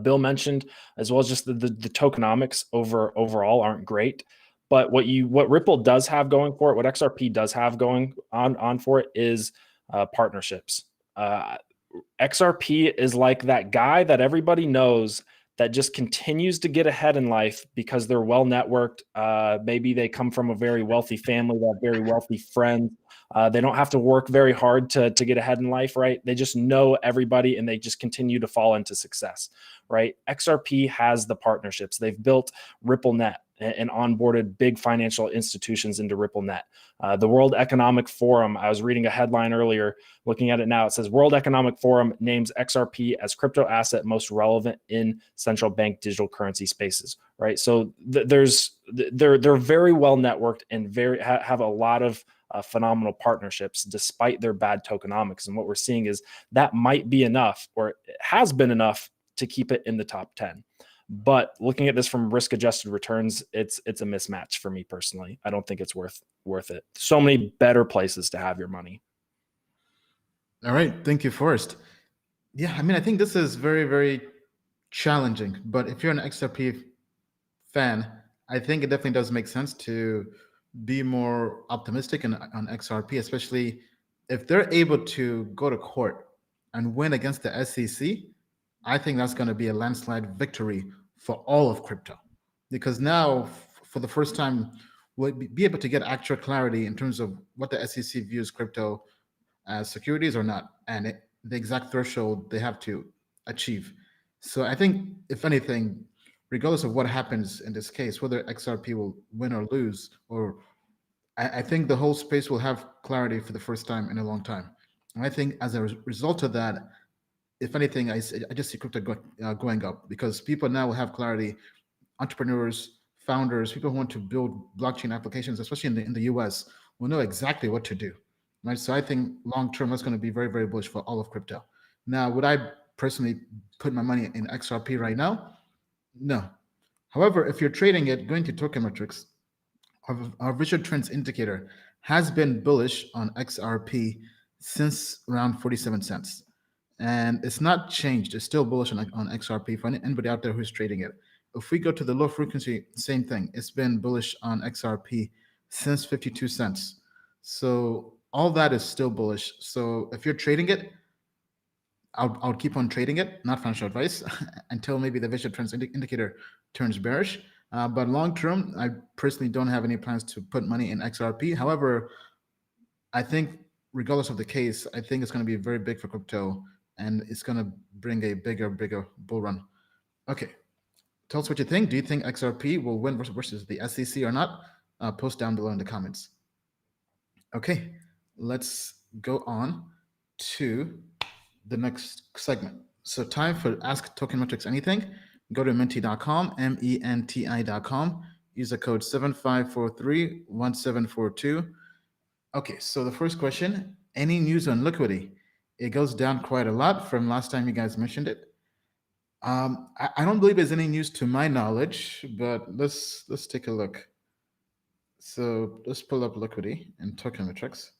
Bill mentioned, as well as just the tokenomics overall aren't great. But what Ripple does have going for it, what XRP does have going on for it is partnerships. XRP is like that guy that everybody knows that just continues to get ahead in life because they're well networked. Maybe they come from a very wealthy family, they have very wealthy friends, They don't have to work very hard to get ahead in life, right? They just know everybody and they just continue to fall into success, right? XRP has the partnerships. They've built RippleNet and onboarded big financial institutions into RippleNet. The World Economic Forum, I was reading a headline earlier, looking at it now, it says World Economic Forum names XRP as crypto asset most relevant in central bank digital currency spaces, right? So they're very well networked and have a lot of phenomenal partnerships despite their bad tokenomics. And what we're seeing is that might be enough, or it has been enough, to keep it in the top 10. But looking at this from risk-adjusted returns, it's a mismatch for me personally. I don't think it's worth it. So many better places to have your money. All right, thank you, Forrest. Yeah, I mean, I think this is very, very challenging. But if you're an XRP fan, I think it definitely does make sense to be more optimistic on XRP, especially if they're able to go to court and win against the SEC. I think that's going to be a landslide victory for all of crypto, because now for the first time, we'll be able to get actual clarity in terms of what the SEC views crypto as securities or not, and the exact threshold they have to achieve. So I think, if anything, regardless of what happens in this case, whether XRP will win or lose, or I think the whole space will have clarity for the first time in a long time. And I think as a result of that, if anything, I just see crypto going up, because people now will have clarity. Entrepreneurs, founders, people who want to build blockchain applications, especially in the US, will know exactly what to do. Right? So I think long term, that's going to be very, very bullish for all of crypto. Now, would I personally put my money in XRP right now? No. However, if you're trading it, going to token metrics, our visual trends indicator has been bullish on XRP since around 47 cents. And it's not changed. It's still bullish on XRP for anybody out there who's trading it. If we go to the low frequency, same thing. It's been bullish on XRP since 52 cents. So all that is still bullish. So if you're trading it, I'll keep on trading it, not financial advice, until maybe the visual trends indicator turns bearish. But long term, I personally don't have any plans to put money in XRP. However, I think regardless of the case, I think it's going to be very big for crypto, and it's going to bring a bigger bull run. Okay, tell us what you think. Do you think XRP will win versus the SEC or not? Post down below in the comments. Okay, let's go on to the next segment. So time for Ask Token Metrics Anything. Go to menti.com, menti.com. Use the code 75431742. Okay, so the first question, any news on liquidity? It goes down quite a lot from last time you guys mentioned it. I don't believe there's any news to my knowledge, but let's take a look. So let's pull up liquidity and token metrics.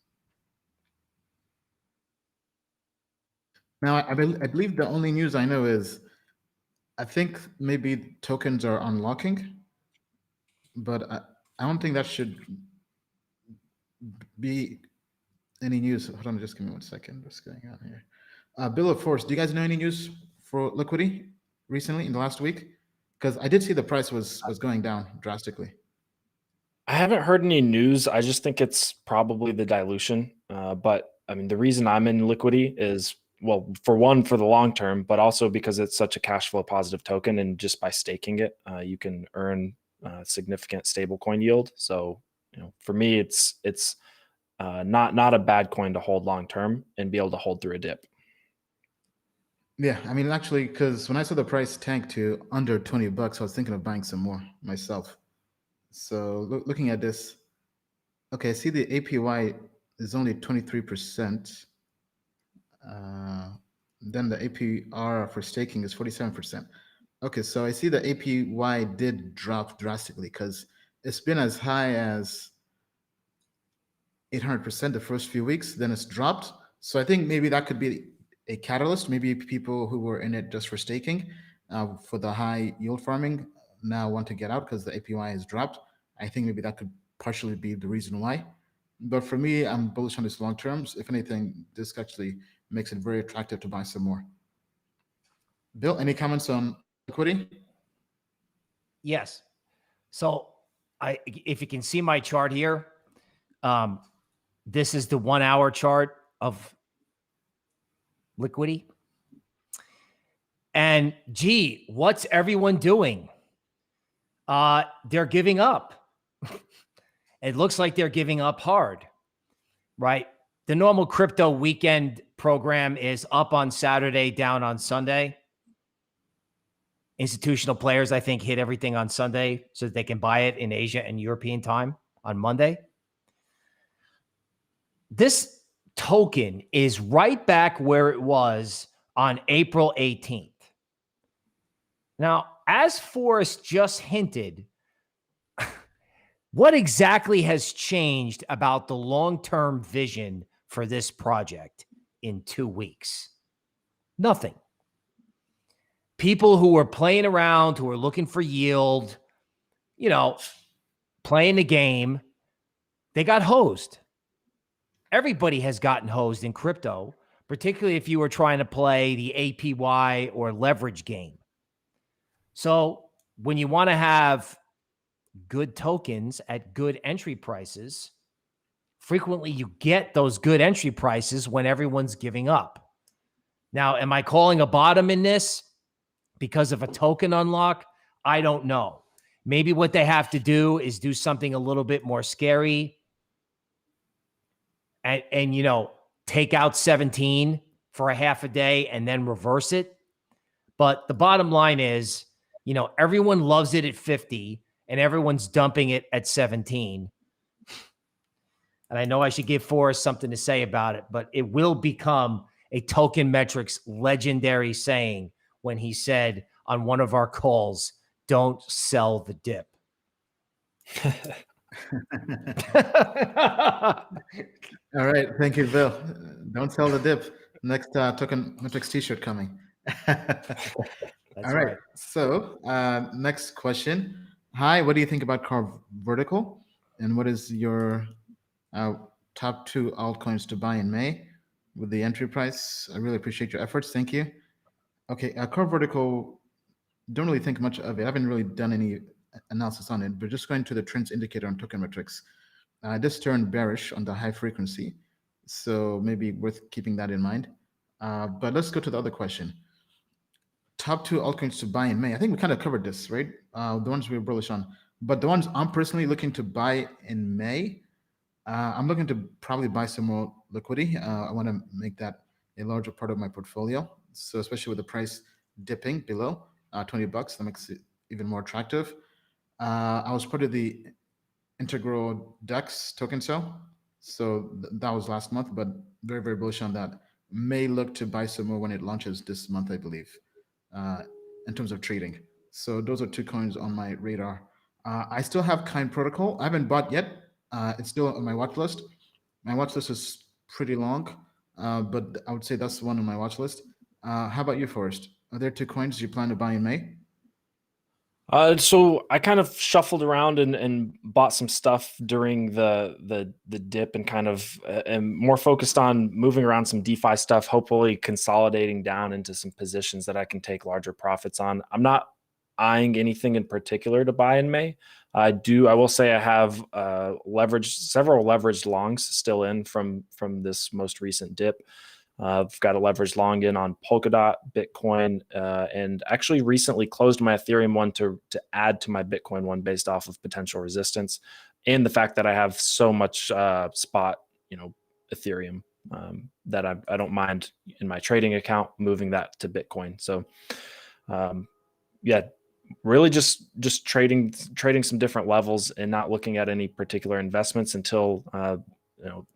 Now, I believe the only news I know is, I think maybe tokens are unlocking, but I don't think that should be any news. Hold on, just give me 1 second. What's going on here? Bill of Force, do you guys know any news for liquidity recently in the last week? Because I did see the price was going down drastically. I haven't heard any news. I just think it's probably the dilution. But I mean, the reason I'm in liquidity is, well, for one, for the long term, but also because it's such a cash flow positive token, and just by staking it, you can earn significant stablecoin yield. So, you know, for me, it's not a bad coin to hold long term and be able to hold through a dip. Yeah, I mean, actually, because when I saw the price tank to under 20 bucks, I was thinking of buying some more myself. So looking at this, okay, I see the APY is only 23%. Then the APR for staking is 47%. Okay, so I see the APY did drop drastically, because it's been as high as 800% the first few weeks, then it's dropped. So I think maybe that could be a catalyst. Maybe people who were in it just for staking, for the high yield farming, now want to get out because the APY has dropped. I think maybe that could partially be the reason why. But for me, I'm bullish on this long terms. If anything, this actually makes it very attractive to buy some more. Bill, any comments on liquidity? Yes. So if you can see my chart here, This is the 1 hour chart of liquidity. And gee, what's everyone doing? They're giving up. It looks like they're giving up hard, right? The normal crypto weekend program is up on Saturday, down on Sunday. Institutional players, I think, hit everything on Sunday so that they can buy it in Asia and European time on Monday. This token is right back where it was on April 18th. Now, as Forrest just hinted, what exactly has changed about the long-term vision for this project in 2 weeks? Nothing. People who were playing around, who were looking for yield, playing the game, they got hosed. Everybody has gotten hosed in crypto, particularly if you were trying to play the APY or leverage game. So when you want to have good tokens at good entry prices, frequently you get those good entry prices when everyone's giving up. Now, am I calling a bottom in this because of a token unlock? I don't know. Maybe what they have to do is do something a little bit more scary and take out 17 for a half a day and then reverse it. But the bottom line is, everyone loves it at 50 and everyone's dumping it at 17. And I know I should give Forrest something to say about it, but it will become a Token Metrics legendary saying when he said on one of our calls, "Don't sell the dip." All right. Thank you, Bill. Don't sell the dip. Next Token Metrics t-shirt coming. All right. So next question. Hi, what do you think about Car Vertical? And what is your top 2 altcoins to buy in May with the entry price? I really appreciate your efforts. Thank you. Okay, Car Vertical, don't really think much of it. I haven't really done any analysis on it, but just going to the trends indicator on Token Metrics. This turned bearish on the high frequency, so maybe worth keeping that in mind. But let's go to the other question. Top 2 altcoins to buy in May. I think we kind of covered this, right? The ones we were bullish on. But the ones I'm personally looking to buy in May, I'm looking to probably buy some more liquidity. I want to make that a larger part of my portfolio. So especially with the price dipping below $20, that makes it even more attractive. I was part of the Integral DEX token sale. So that was last month, but very, very bullish on that. May look to buy some more when it launches this month, I believe, in terms of trading. So those are 2 coins on my radar. I still have Kind Protocol. I haven't bought yet. It's still on my watch list. My watch list is pretty long, but I would say that's one on my watch list. How about you, Forrest? Are there 2 coins you plan to buy in May? So I kind of shuffled around and bought some stuff during the dip and kind of am more focused on moving around some DeFi stuff, hopefully consolidating down into some positions that I can take larger profits on. I'm not eyeing anything in particular to buy in May. I will say I have several leveraged longs still in from this most recent dip. I've got a leveraged long in on Polkadot, Bitcoin, and actually recently closed my Ethereum one to add to my Bitcoin one based off of potential resistance and the fact that I have so much spot, Ethereum that I don't mind in my trading account moving that to Bitcoin. So, really just trading some different levels and not looking at any particular investments until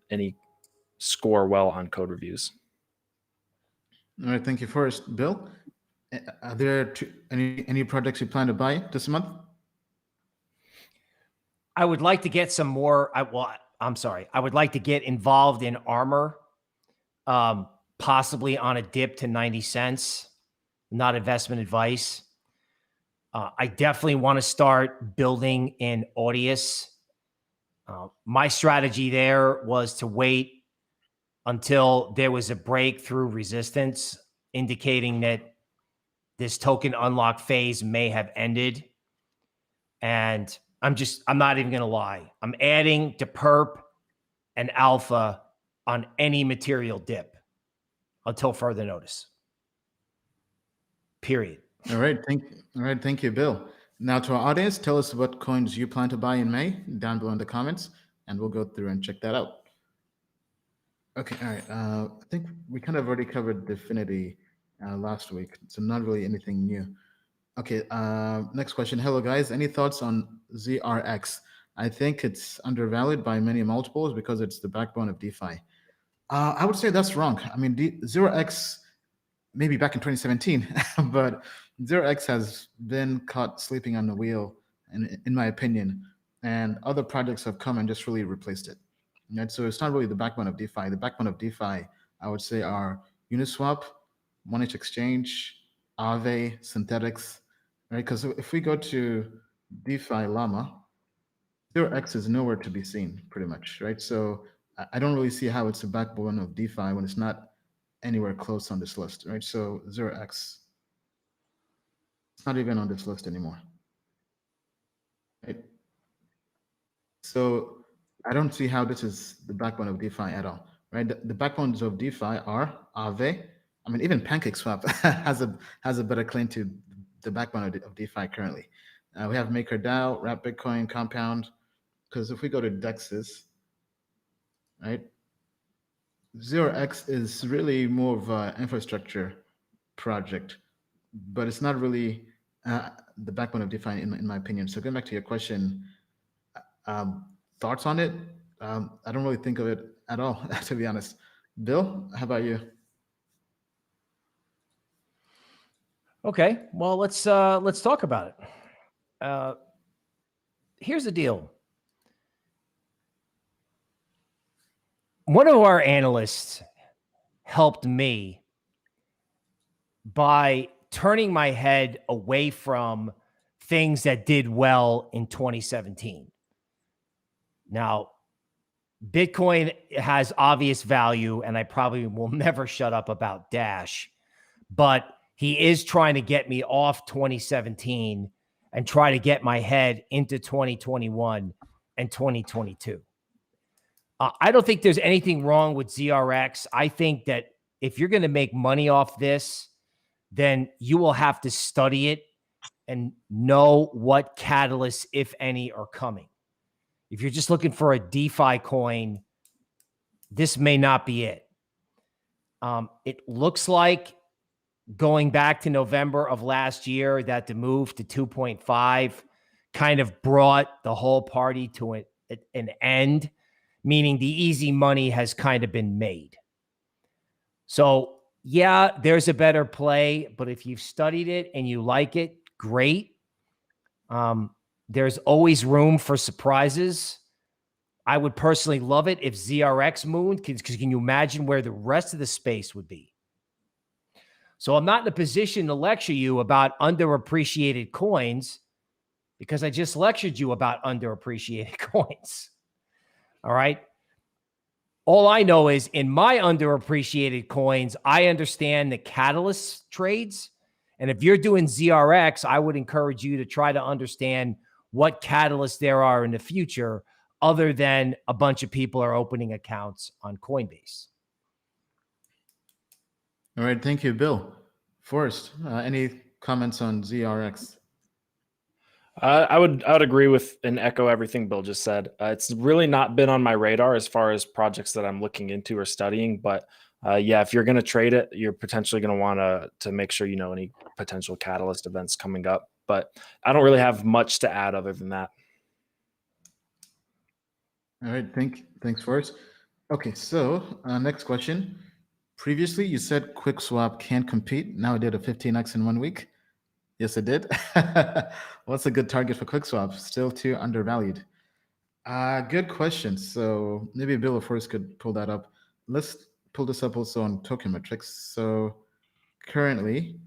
any score well on code reviews. All right, thank you, Forrest. Bill, are there any projects you plan to buy this month? I would like to get some more. I would like to get involved in Armor, possibly on a dip to 90 cents. Not investment advice. I definitely want to start building in Audius. My strategy there was to wait until there was a breakthrough resistance indicating that this token unlock phase may have ended. And I'm not even going to lie. I'm adding to perp and alpha on any material dip until further notice. Period. All right. Thank you, Bill. Now to our audience, tell us what coins you plan to buy in May down below in the comments, and we'll go through and check that out. Okay. All right. I think we kind of already covered Definity last week, so not really anything new. Okay. Next question. Hello, guys. Any thoughts on ZRX? I think it's undervalued by many multiples because it's the backbone of DeFi. I would say that's wrong. I mean, ZeroX maybe back in 2017, but ZeroX has been caught sleeping on the wheel, in my opinion, and other projects have come and just really replaced it. Right? So it's not really the backbone of DeFi. The backbone of DeFi, I would say, are Uniswap, Monex Exchange, Aave, Synthetics, right? Because if we go to DeFi Llama, ZeroX is nowhere to be seen, pretty much, right? So I don't really see how it's a backbone of DeFi when it's not anywhere close on this list, right? So ZeroX, it's not even on this list anymore, right? So I don't see how this is the backbone of DeFi at all, right? The backbones of DeFi are Aave. I mean, even PancakeSwap has a better claim to the backbone of DeFi currently. We have MakerDAO, Wrap Bitcoin, Compound. Because if we go to DEXs, right, ZeroX is really more of an infrastructure project, but it's not really the backbone of DeFi, in my opinion. So going back to your question, thoughts on it? I don't really think of it at all, to be honest. Bill, how about you? Okay, well, let's talk about it. Here's the deal. One of our analysts helped me by turning my head away from things that did well in 2017. Now, Bitcoin has obvious value, and I probably will never shut up about Dash, but he is trying to get me off 2017 and try to get my head into 2021 and 2022. I don't think there's anything wrong with ZRX. I think that if you're going to make money off this, then you will have to study it and know what catalysts, if any, are coming. If you're just looking for a DeFi coin, this may not be it. It looks like going back to November of last year that the move to 2.5 kind of brought the whole party to an end, meaning the easy money has kind of been made. So yeah, there's a better play, but if you've studied it and you like it, great. There's always room for surprises. I would personally love it if ZRX mooned, because can you imagine where the rest of the space would be? So I'm not in a position to lecture you about underappreciated coins because I just lectured you about underappreciated coins. All right. All I know is in my underappreciated coins, I understand the catalyst trades. And if you're doing ZRX, I would encourage you to try to understand what catalysts there are in the future other than a bunch of people are opening accounts on Coinbase. All right. Thank you, Bill. Forrest, any comments on ZRX? I would agree with and echo everything Bill just said. It's really not been on my radar as far as projects that I'm looking into or studying. But yeah, if you're going to trade it, you're potentially going to want to make sure you know any potential catalyst events coming up. But I don't really have much to add other than that. All right. Thanks, Forrest. Okay. So next question. Previously, you said QuickSwap can't compete. Now it did a 15x in 1 week. Yes, it did. What's a good target for QuickSwap? Still too undervalued. Good question. So maybe Bill or Forrest could pull that up. Let's pull this up also on Token Metrics. So currently,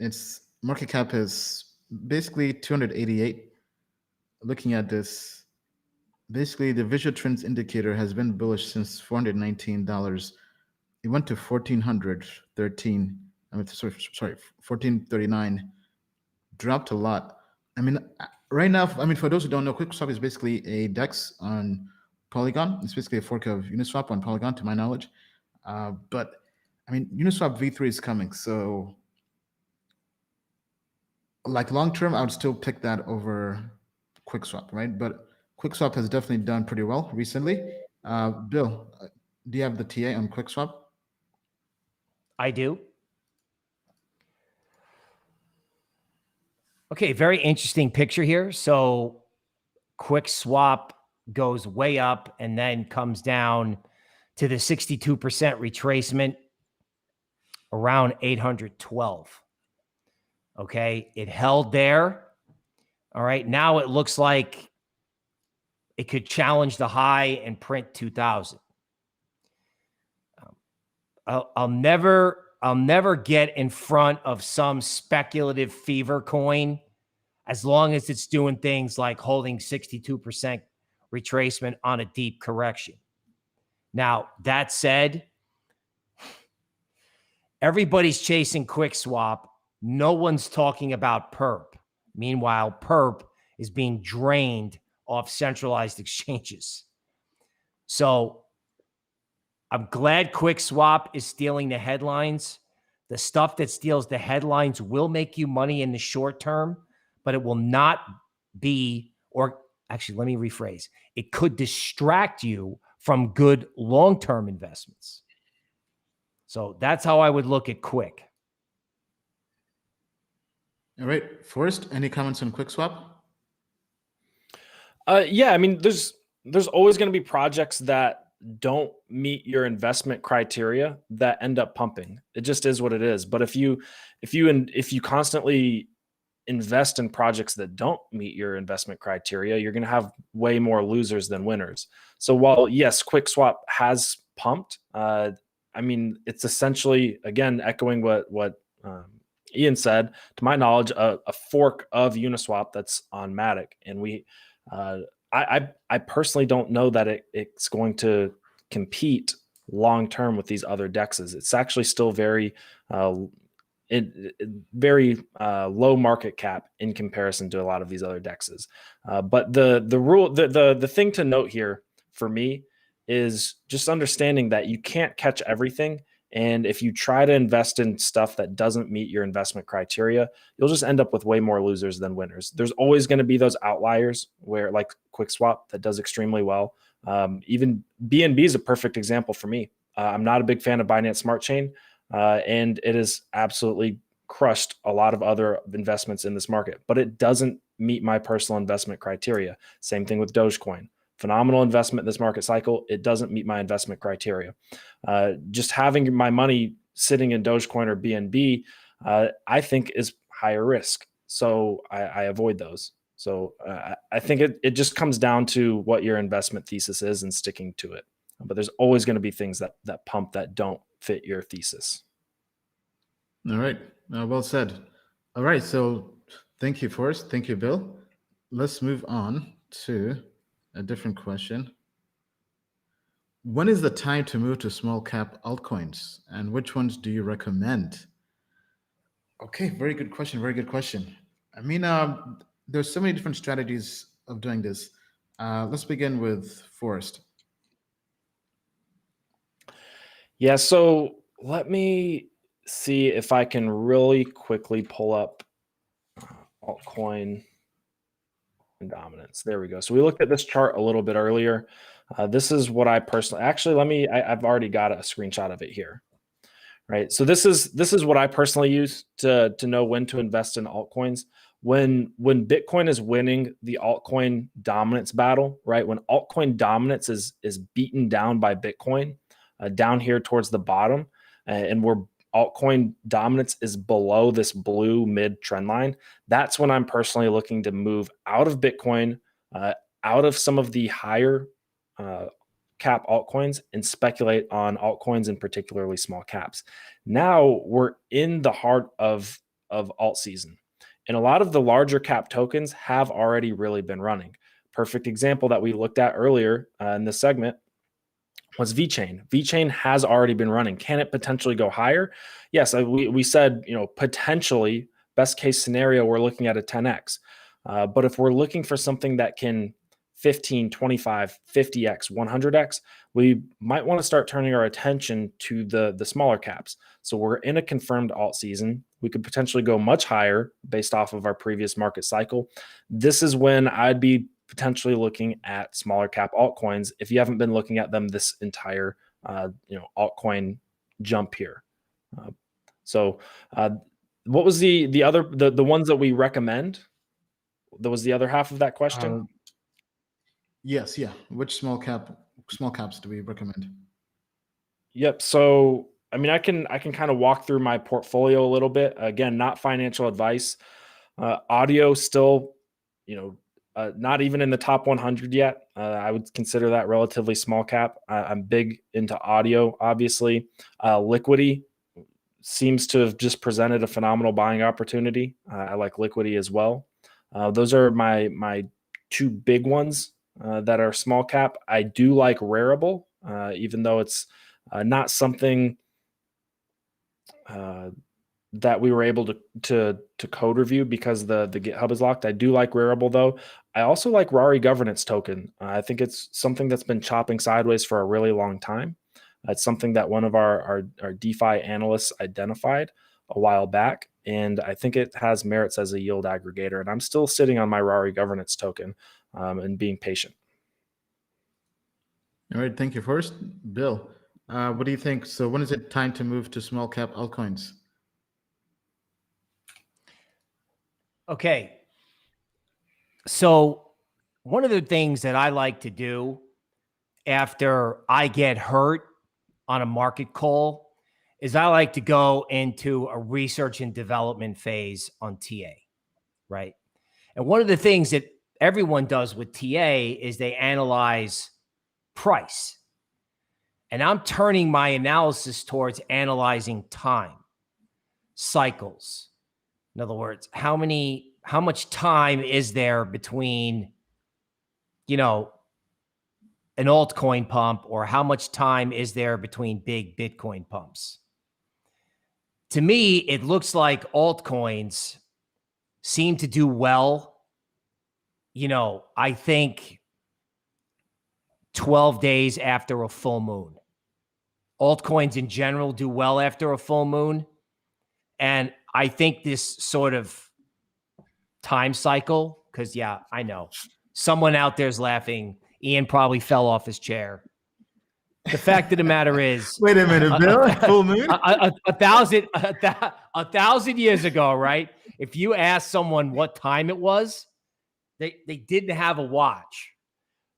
its market cap is basically 288. Looking at this, basically the visual trends indicator has been bullish since $419. It went to 1413. I mean, sorry, 1439. Dropped a lot. I mean, right now, I mean, for those who don't know, QuickSwap is basically a DEX on Polygon. It's basically a fork of Uniswap on Polygon, to my knowledge. But I mean, Uniswap v3 is coming, so like long term, I would still pick that over QuickSwap, right? But QuickSwap has definitely done pretty well recently. Bill, do you have the TA on QuickSwap? I do. Okay, very interesting picture here. So QuickSwap goes way up and then comes down to the 62% retracement around 812. Okay, it held there. All right, now it looks like it could challenge the high and print 2000. I'll never get in front of some speculative fever coin as long as it's doing things like holding 62% retracement on a deep correction. Now, that said, everybody's chasing QuickSwap. No one's talking about perp. Meanwhile, perp is being drained off centralized exchanges. So I'm glad QuickSwap is stealing the headlines. The stuff that steals the headlines will make you money in the short term, but it will not be, or actually, let me rephrase. It could distract you from good long-term investments. So that's how I would look at Quick. All right, Forrest, any comments on QuickSwap? Yeah, I mean, there's always going to be projects that don't meet your investment criteria that end up pumping. It just is what it is. But if you constantly invest in projects that don't meet your investment criteria, you're going to have way more losers than winners. So while yes, QuickSwap has pumped, I mean, it's essentially, again, echoing what Ian said, to my knowledge, a fork of Uniswap that's on Matic. And I personally don't know that it's going to compete long term with these other dexes. It's actually still very low market cap in comparison to a lot of these other dexes. But the thing to note here for me is just understanding that you can't catch everything. And if you try to invest in stuff that doesn't meet your investment criteria, you'll just end up with way more losers than winners. There's always going to be those outliers where, like QuickSwap, that does extremely well. Even BNB is a perfect example for me. I'm not a big fan of Binance Smart Chain, and it has absolutely crushed a lot of other investments in this market, but it doesn't meet my personal investment criteria. Same thing with Dogecoin. Phenomenal investment in this market cycle. It doesn't meet my investment criteria. Just having my money sitting in Dogecoin or BNB, I think is higher risk. So I avoid those. So I think it just comes down to what your investment thesis is and sticking to it. But there's always going to be things that pump that don't fit your thesis. All right. Well said. All right. So thank you, Forrest. Thank you, Bill. Let's move on to a different question. When is the time to move to small cap altcoins, and which ones do you recommend? Okay, very good question. Very good question. I mean, there's so many different strategies of doing this. Let's begin with Forrest. Yeah, so let me see if I can really quickly pull up altcoin dominance. There we go. So we looked at this chart a little bit earlier. This is what I personally, actually, I've already got a screenshot of it here, right? So this is what I personally use to know when to invest in altcoins. When Bitcoin is winning the altcoin dominance battle, right? When altcoin dominance is beaten down by Bitcoin, down here towards the bottom, and where altcoin dominance is below this blue mid trend line, that's when I'm personally looking to move out of Bitcoin, out of some of the higher cap altcoins, and speculate on altcoins and particularly small caps. Now we're in the heart of alt season, and a lot of the larger cap tokens have already really been running. Perfect example that we looked at earlier in this segment was VeChain. VeChain has already been running. Can it potentially go higher? Yes, we said, potentially, best case scenario, we're looking at a 10x. But if we're looking for something that can 15, 25, 50x, 100x, we might want to start turning our attention to the smaller caps. So we're in a confirmed alt season. We could potentially go much higher based off of our previous market cycle. This is when I'd be potentially looking at smaller cap altcoins if you haven't been looking at them this entire altcoin jump here. What was the other the ones that we recommend? That was the other half of that question. Yes, yeah. Which small caps do we recommend? Yep. So I mean, I can kind of walk through my portfolio a little bit. Again, not financial advice. Audio still, not even in the top 100 yet. I would consider that relatively small cap. I'm big into audio, obviously. Liquidity seems to have just presented a phenomenal buying opportunity. I like Liquidity as well. Those are my two big ones that are small cap. I do like Rarible, even though it's not something that we were able to code review because the GitHub is locked. I do like Rarible though. I also like Rari governance token. I think it's something that's been chopping sideways for a really long time. It's something that one of our DeFi analysts identified a while back, and I think it has merits as a yield aggregator. And I'm still sitting on my Rari governance token and being patient. All right, thank you. First, Bill, what do you think? So when is it time to move to small cap altcoins? Okay. So one of the things that I like to do after I get hurt on a market call is I like to go into a research and development phase on TA, right? And one of the things that everyone does with TA is they analyze price. And I'm turning my analysis towards analyzing time, cycles. In other words, how much time is there between, an altcoin pump, or how much time is there between big Bitcoin pumps? To me, it looks like altcoins seem to do well. I think 12 days after a full moon. Altcoins in general do well after a full moon. And I think this sort of time cycle, because I know someone out there's laughing. Ian probably fell off his chair. The fact of the matter is, wait a minute, Bill. Full moon? A thousand years ago, right? If you asked someone what time it was, they didn't have a watch.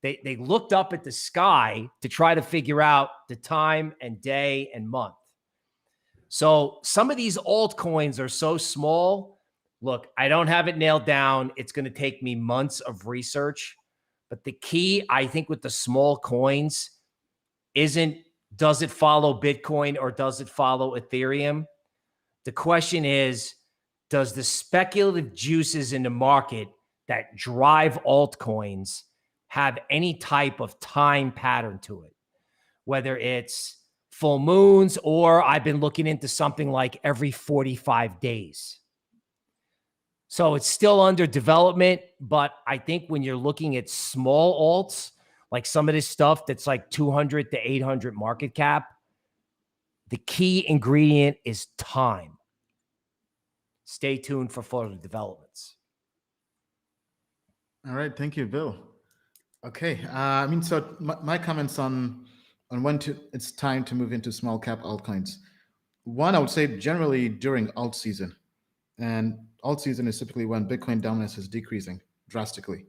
They looked up at the sky to try to figure out the time and day and month. So some of these altcoins are so small. Look, I don't have it nailed down. It's going to take me months of research. But the key, I think, with the small coins isn't, does it follow Bitcoin or does it follow Ethereum? The question is, does the speculative juices in the market that drive altcoins have any type of time pattern to it? Whether it's full moons, or I've been looking into something like every 45 days. So it's still under development, but I think when you're looking at small alts, like some of this stuff that's like 200 to 800 market cap, the key ingredient is time. Stay tuned for further developments. All right, thank you, Bill. Okay, so my comments on when it's time to move into small cap altcoins. One, I would say generally during alt season. And alt season is typically when Bitcoin dominance is decreasing drastically,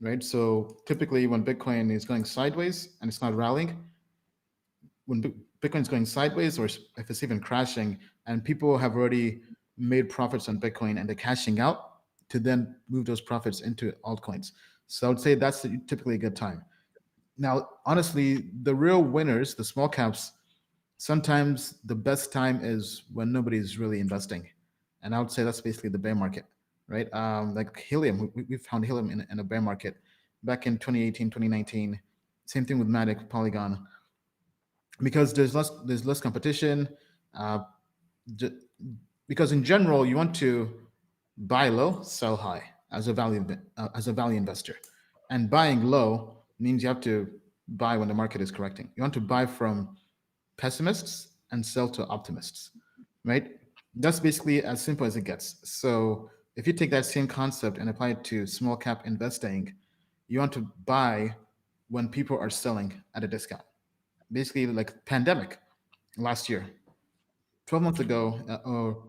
right? So typically when Bitcoin is going sideways and it's not rallying, when Bitcoin is going sideways, or if it's even crashing and people have already made profits on Bitcoin and they're cashing out to then move those profits into altcoins. So I would say that's typically a good time. Now, honestly, the real winners, the small caps, sometimes the best time is when nobody's really investing. And I would say that's basically the bear market, right? Like Helium, we found Helium in a bear market back in 2018, 2019. Same thing with Matic, Polygon, because there's less competition. Because in general, you want to buy low, sell high as a value investor, And buying low means you have to buy when the market is correcting. You want to buy from pessimists and sell to optimists, right? That's basically as simple as it gets. So if you take that same concept and apply it to small cap investing, you want to buy when people are selling at a discount. Basically, like pandemic last year, 12 months ago, or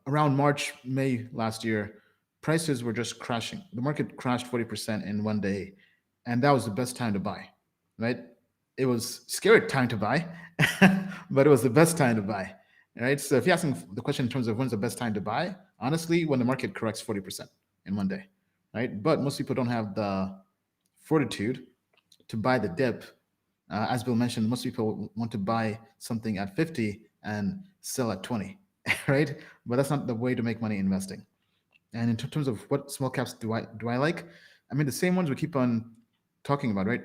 around March, May last year, prices were just crashing. The market crashed 40% in one day, and that was the best time to buy, right? It was scary time to buy, but it was the best time to buy, right? So if you're asking the question in terms of when's the best time to buy, honestly, when the market corrects 40% in one day, right? But most people don't have the fortitude to buy the dip. As Bill mentioned, most people want to buy something at 50 and sell at 20, right? But that's not the way to make money investing. And in terms of what small caps do I like? I mean, the same ones we keep on talking about, right?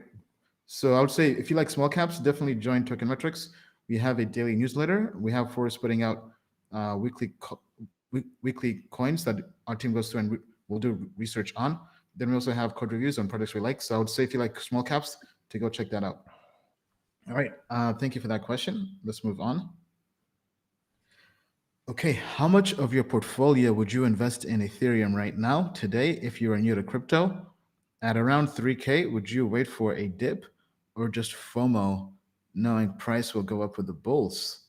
So I would say if you like small caps, definitely join Token Metrics. We have a daily newsletter. We have Forrest putting out weekly coins that our team goes through and we'll do research on. Then we also have code reviews on products we like. So I would say if you like small caps, to go check that out. All right. Thank you for that question. Let's move on. Okay. How much of your portfolio would you invest in Ethereum right now, today, if you are new to crypto? At around 3K, would you wait for a dip or just FOMO, knowing price will go up with the bulls?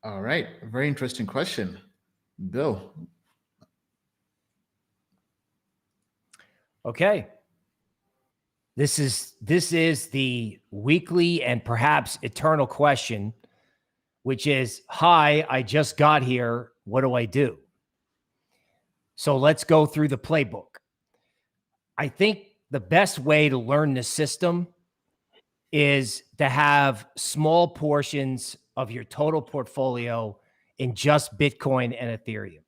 All right. Very interesting question. Bill. Okay. This is the weekly and perhaps eternal question, which is, hi, I just got here. What do I do? So let's go through the playbook. I think the best way to learn the system is to have small portions of your total portfolio in just Bitcoin and Ethereum.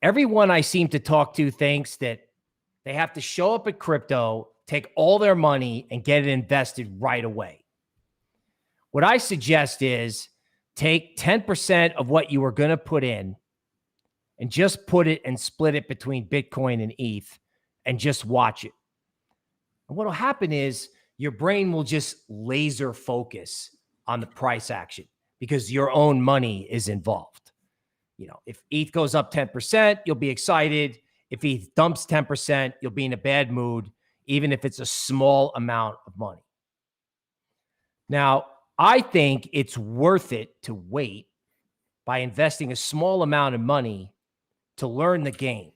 Everyone I seem to talk to thinks that they have to show up at crypto, take all their money, and get it invested right away. What I suggest is take 10% of what you are going to put in and just put it and split it between Bitcoin and ETH and just watch it. And what will happen is your brain will just laser focus on the price action because your own money is involved. You know, if ETH goes up 10%, you'll be excited. If ETH dumps 10%, you'll be in a bad mood, even if it's a small amount of money. Now, I think it's worth it to wait by investing a small amount of money to learn the game.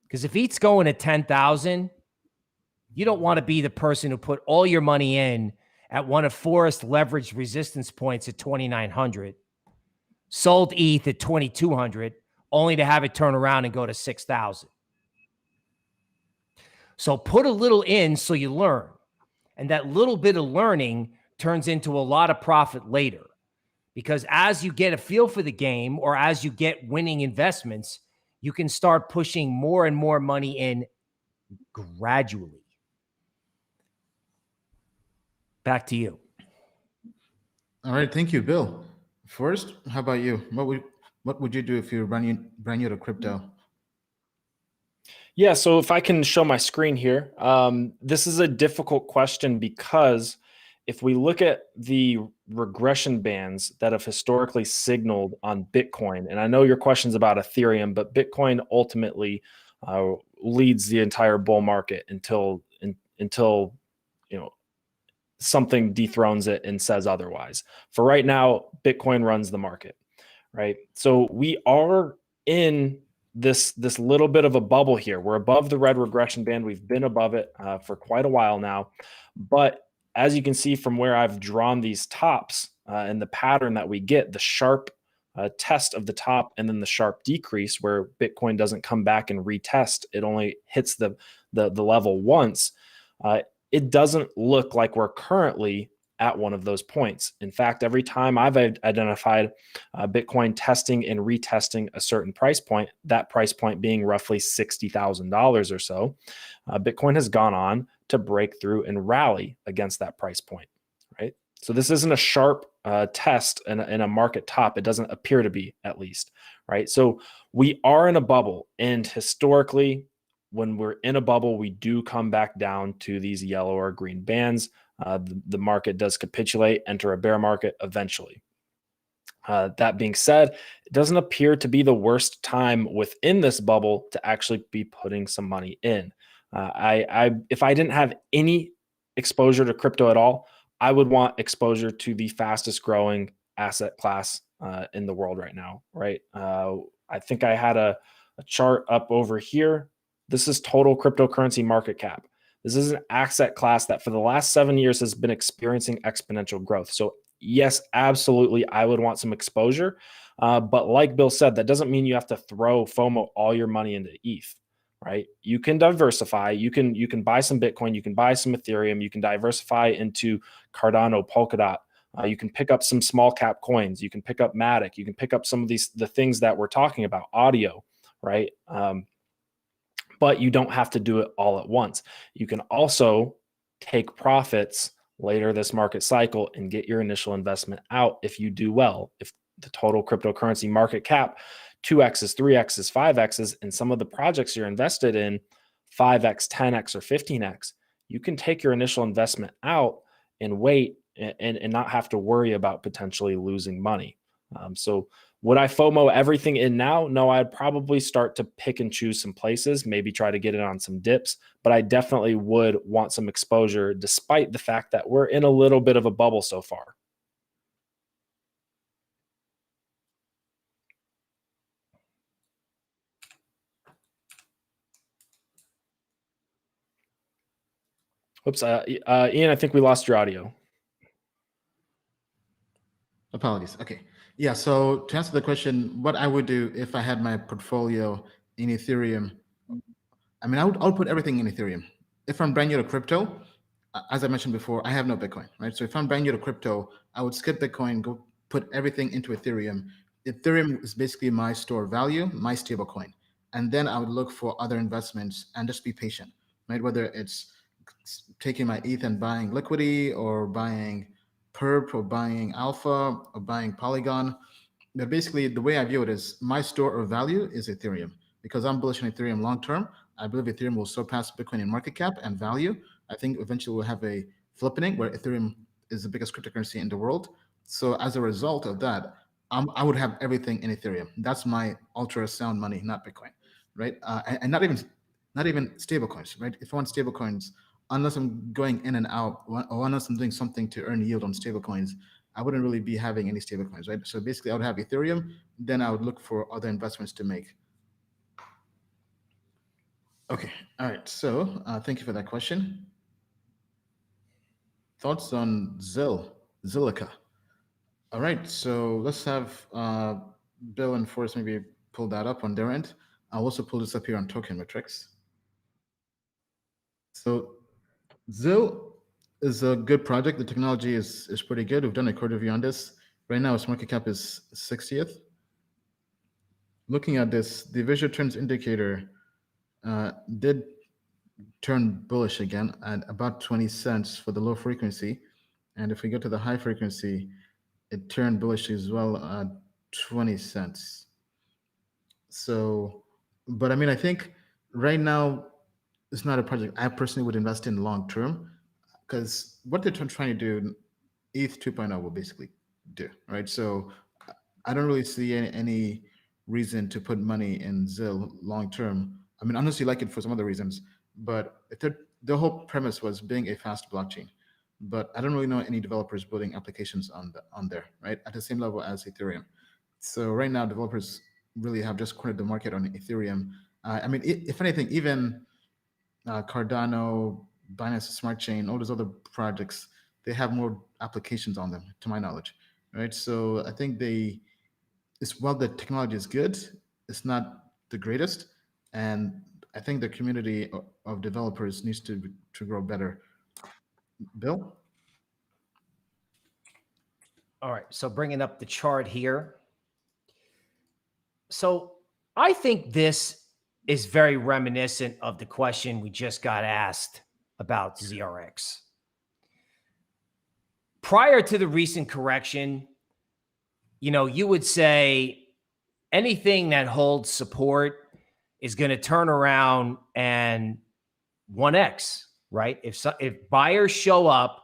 Because if ETH's going at 10,000, you don't want to be the person who put all your money in at one of Forrest leveraged resistance points at 2,900, sold ETH at 2,200, only to have it turn around and go to 6,000. So put a little in so you learn. And that little bit of learning turns into a lot of profit later. Because as you get a feel for the game or as you get winning investments, you can start pushing more and more money in gradually. Back to you. All right. Thank you, Bill. First, how about you? What would you do if you're brand new to crypto? Yeah, so if I can show my screen here, this is a difficult question because if we look at the regression bands that have historically signaled on Bitcoin, and I know your question's about Ethereum, but Bitcoin ultimately leads the entire bull market until you know something dethrones it and says otherwise. For right now, Bitcoin runs the market, right? So we are in this little bit of a bubble here. We're above the red regression band. We've been above it for quite a while now. But as you can see from where I've drawn these tops and the pattern that we get, the sharp test of the top and then the sharp decrease where Bitcoin doesn't come back and retest, it only hits the level once. It doesn't look like we're currently at one of those points. In fact, every time I've identified Bitcoin testing and retesting a certain price point, that price point being roughly $60,000 or so, Bitcoin has gone on to break through and rally against that price point, right? So this isn't a sharp test in a market top. It doesn't appear to be, at least, right? So we are in a bubble, and historically, when we're in a bubble, we do come back down to these yellow or green bands. The market does capitulate, enter a bear market eventually. That being said, it doesn't appear to be the worst time within this bubble to actually be putting some money in. If I didn't have any exposure to crypto at all, I would want exposure to the fastest growing asset class in the world right now, right? I think I had a chart up over here. This is total cryptocurrency market cap. This is an asset class that for the last 7 years has been experiencing exponential growth. So yes, absolutely, I would want some exposure. But like Bill said, that doesn't mean you have to throw FOMO all your money into ETH, right? You can diversify. You can buy some Bitcoin. You can buy some Ethereum. You can diversify into Cardano, Polkadot. You can pick up some small cap coins. You can pick up Matic. You can pick up some of the things that we're talking about, audio, right? But you don't have to do it all at once. You can also take profits later this market cycle and get your initial investment out if you do well. If the total cryptocurrency market cap 2x's, 3x's, 5x's, and some of the projects you're invested in 5x, 10x, or 15x, you can take your initial investment out and wait and not have to worry about potentially losing money. So would I FOMO everything in now? No, I'd probably start to pick and choose some places, maybe try to get it on some dips, but I definitely would want some exposure despite the fact that we're in a little bit of a bubble so far. Oops, Ian, I think we lost your audio. Apologies. Okay. Yeah. So to answer the question, what I would do if I had my portfolio in Ethereum, I mean, I would put everything in Ethereum. If I'm brand new to crypto, as I mentioned before, I have no Bitcoin, right? So if I'm brand new to crypto, I would skip Bitcoin, go put everything into Ethereum. Ethereum is basically my store of value, my stable coin. And then I would look for other investments and just be patient, right? Whether it's taking my ETH and buying Liquidity or buying Perp or buying Alpha or buying Polygon. But basically, the way I view it is my store of value is Ethereum because I'm bullish on Ethereum long term. I believe Ethereum will surpass Bitcoin in market cap and value. I think eventually we'll have a flippening where Ethereum is the biggest cryptocurrency in the world. So as a result of that, I would have everything in Ethereum. That's my ultra sound money, not Bitcoin, right? And not even stable coins, right? If I want stable coins, unless I'm going in and out, or unless I'm doing something to earn yield on stable coins, I wouldn't really be having any stable coins, right? So basically, I would have Ethereum, then I would look for other investments to make. Okay, all right. So thank you for that question. Thoughts on Zilliqa? All right, so let's have Bill and Forrest maybe pull that up on their end. I'll also pull this up here on Token Metrics. So Zill is a good project. The technology is pretty good. We've done a code review on this. Right now, its market cap is 60th. Looking at this, the visual trends indicator did turn bullish again at about 20 cents for the low frequency. And if we go to the high frequency, it turned bullish as well at 20 cents. So, but I mean, I think right now, it's not a project I personally would invest in long term because what they're trying to do, ETH 2.0 will basically do, right? So I don't really see any reason to put money in Zill long term. I mean, unless you like it for some other reasons, but the whole premise was being a fast blockchain. But I don't really know any developers building applications on there, right? At the same level as Ethereum. So right now, developers really have just cornered the market on Ethereum. I mean, if anything, even Cardano, Binance Smart Chain, all those other projects, they have more applications on them, to my knowledge, right? So I think while the technology is good, it's not the greatest, and I think the community of developers needs to grow better. Bill? All right, so bringing up the chart here. So I think this is very reminiscent of the question we just got asked about ZRX. Prior to the recent correction, you would say anything that holds support is going to turn around and 1x, right? If buyers show up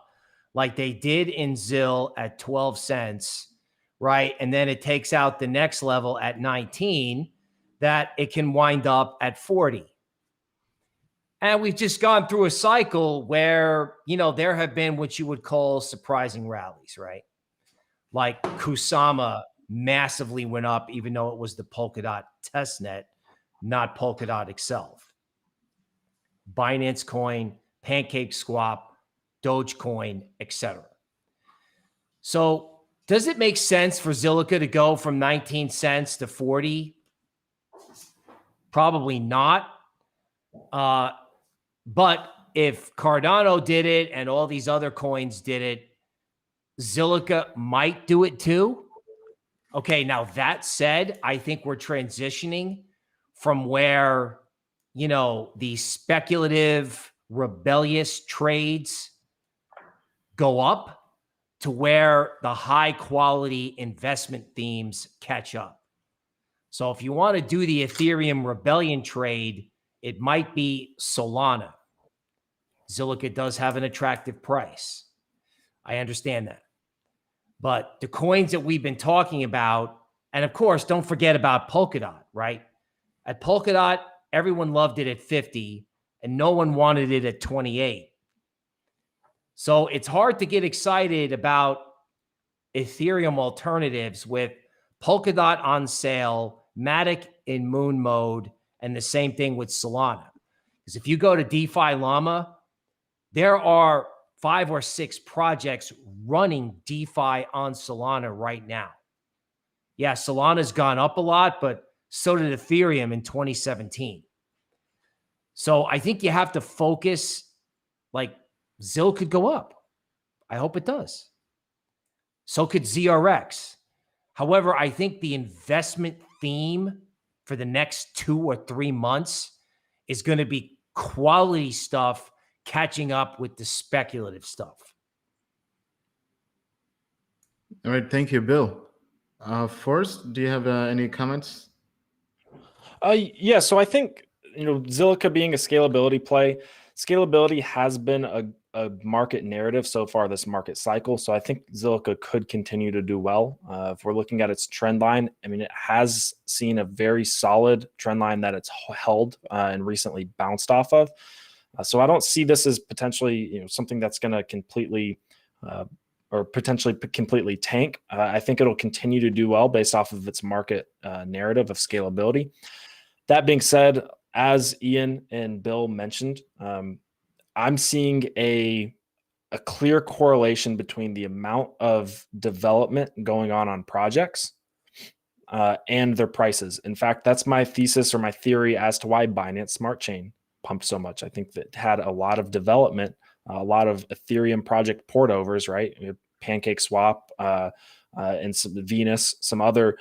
like they did in ZIL at 12 cents, right, and then it takes out the next level at 19, that it can wind up at 40. And we've just gone through a cycle where, there have been what you would call surprising rallies, right? Like Kusama massively went up, even though it was the Polkadot testnet, not Polkadot itself. Binance Coin, Pancake Swap, Dogecoin, etc. So does it make sense for Zilliqa to go from 19 cents to 40? Probably not. But if Cardano did it and all these other coins did it, Zilliqa might do it too. Okay, now that said, I think we're transitioning from where, the speculative, rebellious trades go up to where the high quality investment themes catch up. So if you want to do the Ethereum rebellion trade, it might be Solana. Zilliqa does have an attractive price. I understand that. But the coins that we've been talking about, and of course, don't forget about Polkadot, right? At Polkadot, everyone loved it at 50 and no one wanted it at 28. So it's hard to get excited about Ethereum alternatives with Polkadot on sale, Matic in moon mode, and the same thing with Solana. Because if you go to DeFi Llama, there are 5 or 6 projects running DeFi on Solana right now. Yeah, Solana's gone up a lot, but so did Ethereum in 2017. So I think you have to focus, like ZIL could go up. I hope it does. So could ZRX. However, I think the investment theme for the next 2 or 3 months is going to be quality stuff catching up with the speculative stuff. All right. Thank you, Bill. Forrest, do you have any comments? Yeah. So I think, Zilliqa being a scalability play, scalability has been a market narrative so far this market cycle. So I think Zilliqa could continue to do well. If we're looking at its trend line, it has seen a very solid trend line that it's held and recently bounced off of. So I don't see this as potentially, something that's going to completely or potentially completely tank. I think it'll continue to do well based off of its market narrative of scalability. That being said, as Ian and Bill mentioned, I'm seeing a clear correlation between the amount of development going on projects and their prices. In fact, that's my thesis or my theory as to why Binance Smart Chain pumped so much. I think that had a lot of development, a lot of Ethereum project portovers, right? Pancake Swap and some Venus, some other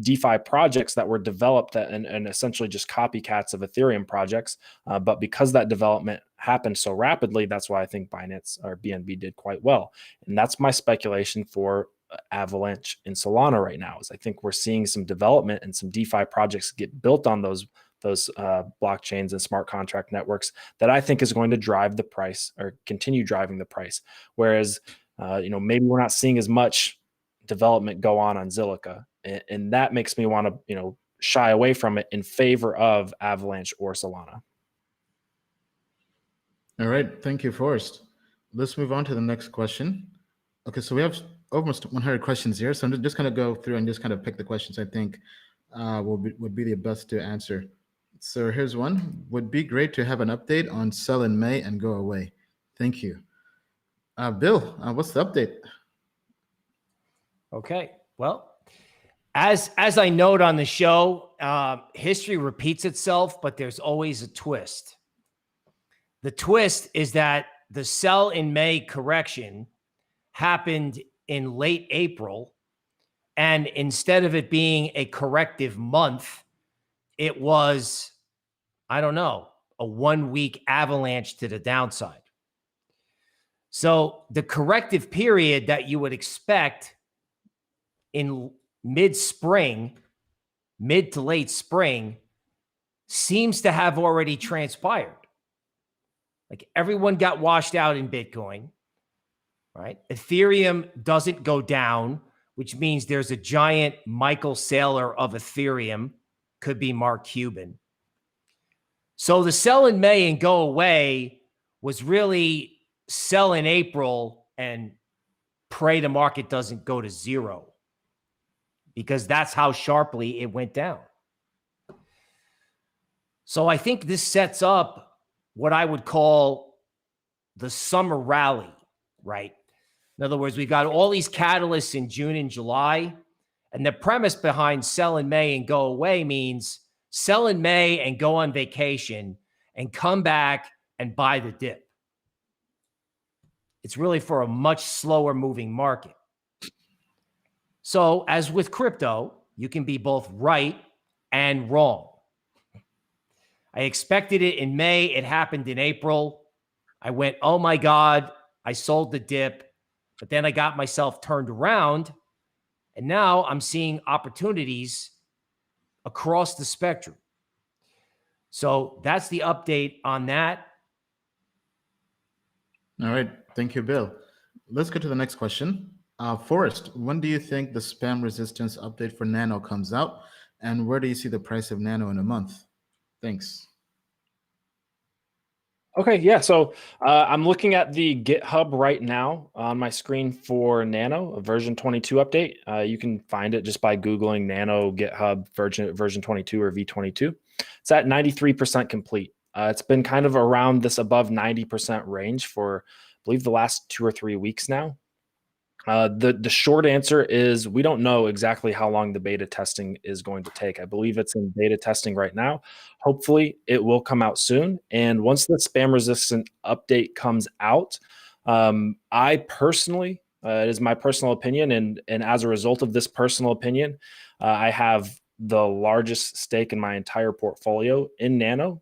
DeFi projects that were developed and essentially just copycats of Ethereum projects. But because that development happened so rapidly, that's why I think Binance or BNB did quite well. And that's my speculation for Avalanche in Solana right now. Is I think we're seeing some development and some DeFi projects get built on those blockchains and smart contract networks that I think is going to drive the price or continue driving the price. Whereas, maybe we're not seeing as much development go on Zilliqa, and that makes me want to, shy away from it in favor of Avalanche or Solana. All right. Thank you, Forrest. Let's move on to the next question. Okay. So we have almost 100 questions here. So I'm just going to go through and just kind of pick the questions I think would be the best to answer. So here's one. Would be great to have an update on sell in May and go away. Thank you. Bill, what's the update? Okay. Well, as I note on the show, history repeats itself, but there's always a twist. The twist is that the sell in May correction happened in late April, and instead of it being a corrective month, it was, I don't know, a 1-week avalanche to the downside. So the corrective period that you would expect in mid to late spring seems to have already transpired. Like everyone got washed out in Bitcoin, right? Ethereum doesn't go down, which means there's a giant Michael Saylor of Ethereum, could be Mark Cuban. So the sell in May and go away was really sell in April and pray the market doesn't go to zero, because that's how sharply it went down. So I think this sets up what I would call the summer rally, right? In other words, we've got all these catalysts in June and July, and the premise behind sell in May and go away means sell in May and go on vacation and come back and buy the dip. It's really for a much slower moving market. So as with crypto, you can be both right and wrong. I expected it in May. It happened in April. I went, oh my God, I sold the dip. But then I got myself turned around. And now I'm seeing opportunities across the spectrum. So that's the update on that. All right. Thank you, Bill. Let's go to the next question. Forrest, when do you think the spam resistance update for Nano comes out? And where do you see the price of Nano in a month? Thanks. Okay, yeah. So I'm looking at the GitHub right now on my screen for Nano, a version 22 update. You can find it just by Googling Nano GitHub version 22 or V22. It's at 93% complete. It's been kind of around this above 90% range for, I believe, the last 2 or 3 weeks now. The short answer is we don't know exactly how long the beta testing is going to take. I believe it's in beta testing right now. Hopefully it will come out soon. And once the spam resistant update comes out, I personally, it is my personal opinion, and as a result of this personal opinion, I have the largest stake in my entire portfolio in Nano.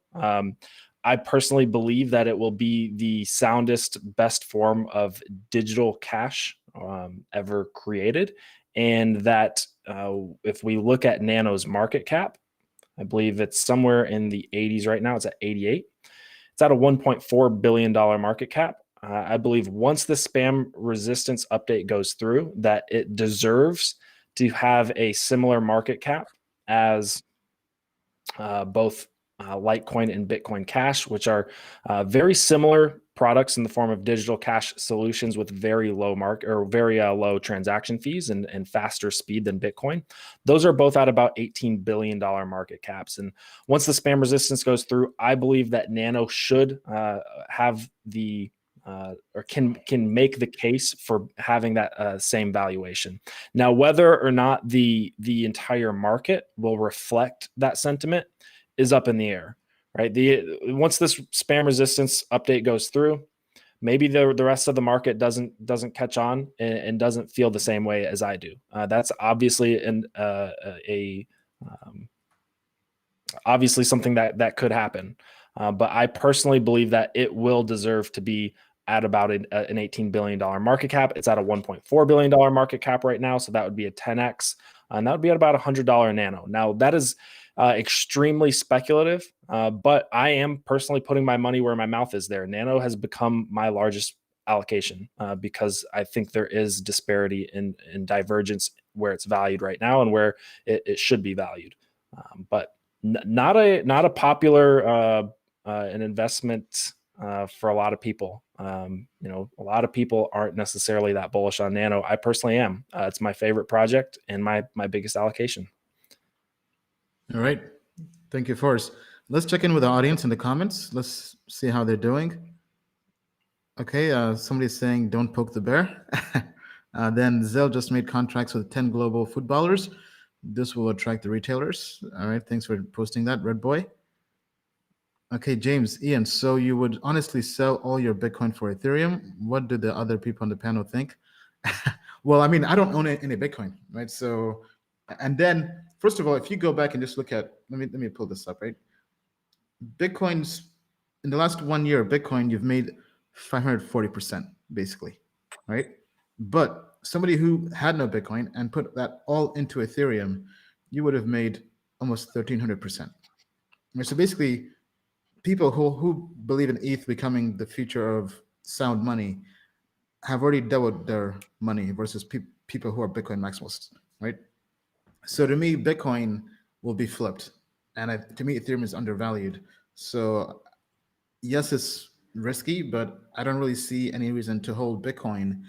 I personally believe that it will be the soundest, best form of digital cash ever created. And that if we look at Nano's market cap, I believe it's somewhere in the 80s right now. It's at 88. It's at a $1.4 billion market cap. I believe once the spam resistance update goes through, that it deserves to have a similar market cap as both Litecoin and Bitcoin Cash, which are very similar products in the form of digital cash solutions with very low low transaction fees and faster speed than Bitcoin. Those are both at about $18 billion market caps. And once the spam resistance goes through, I believe that Nano should have the or can make the case for having that same valuation. Now, whether or not the entire market will reflect that sentiment is up in the air, right? Once this spam resistance update goes through, maybe the rest of the market doesn't catch on and doesn't feel the same way as I do. That's obviously obviously something that could happen. But I personally believe that it will deserve to be at about an $18 billion market cap. It's at a $1.4 billion market cap right now. So that would be a 10x. And that would be at about $100 Nano. Now that is extremely speculative, but I am personally putting my money where my mouth is there. Nano has become my largest allocation because I think there is disparity in divergence where it's valued right now and where it should be valued. But not a popular an investment for a lot of people. A lot of people aren't necessarily that bullish on Nano. I personally am. It's my favorite project and my biggest allocation. All right. Thank you, Forrest. Let's check in with the audience in the comments. Let's see how they're doing. Okay, somebody's saying don't poke the bear. Then Zell just made contracts with 10 global footballers. This will attract the retailers. All right, thanks for posting that, Red Boy. Okay, James, Ian, so you would honestly sell all your Bitcoin for Ethereum? What do the other people on the panel think? Well, I mean, I don't own any Bitcoin, right? So, and then, first of all, if you go back and just look at, let me pull this up, right? Bitcoin's, in the last 1 year, Bitcoin, you've made 540%, basically, right? But somebody who had no Bitcoin and put that all into Ethereum, you would have made almost 1,300%. Right, so basically, people who believe in ETH becoming the future of sound money have already doubled their money versus people who are Bitcoin maximalists, right? So to me, Bitcoin will be flipped, and to me, Ethereum is undervalued. So yes, it's risky, but I don't really see any reason to hold Bitcoin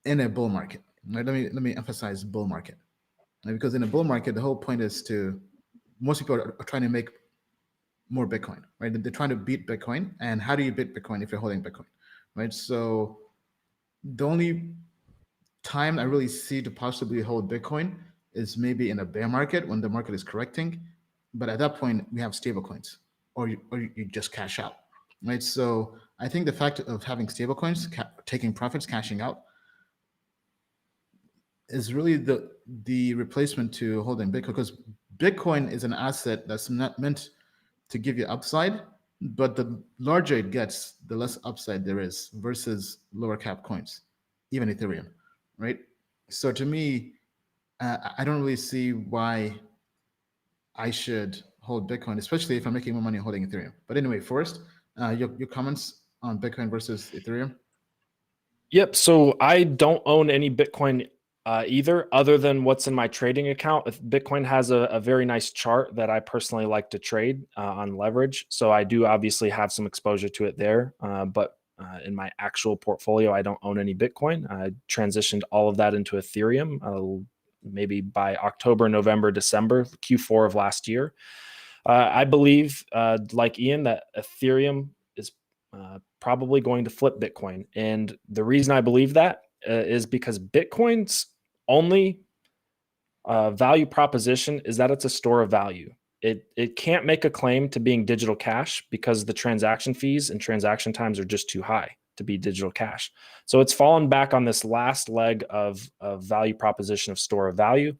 in a bull market. Right? Let me emphasize bull market, right? Because in a bull market, the whole point is most people are trying to make more Bitcoin, right? They're trying to beat Bitcoin, and how do you beat Bitcoin if you're holding Bitcoin, right? So the only time I really see to possibly hold Bitcoin is maybe in a bear market when the market is correcting, but at that point we have stable coins, or you just cash out, right? So I think the fact of having stable coins, taking profits, cashing out, is really the replacement to holding Bitcoin, because Bitcoin is an asset that's not meant to give you upside, but the larger it gets, the less upside there is versus lower cap coins, even Ethereum, right? So to me, I don't really see why I should hold Bitcoin, especially if I'm making more money holding Ethereum. But anyway, Forrest, your comments on Bitcoin versus Ethereum? Yep. So I don't own any Bitcoin either, other than what's in my trading account. Bitcoin has a very nice chart that I personally like to trade on leverage. So I do obviously have some exposure to it there. But in my actual portfolio, I don't own any Bitcoin. I transitioned all of that into Ethereum maybe by October, November, December, Q4 of last year. I believe, like Ian, that Ethereum is probably going to flip Bitcoin. And the reason I believe that is because Bitcoin's only value proposition is that it's a store of value. It can't make a claim to being digital cash because the transaction fees and transaction times are just too high to be digital cash. So it's fallen back on this last leg of value proposition of store of value.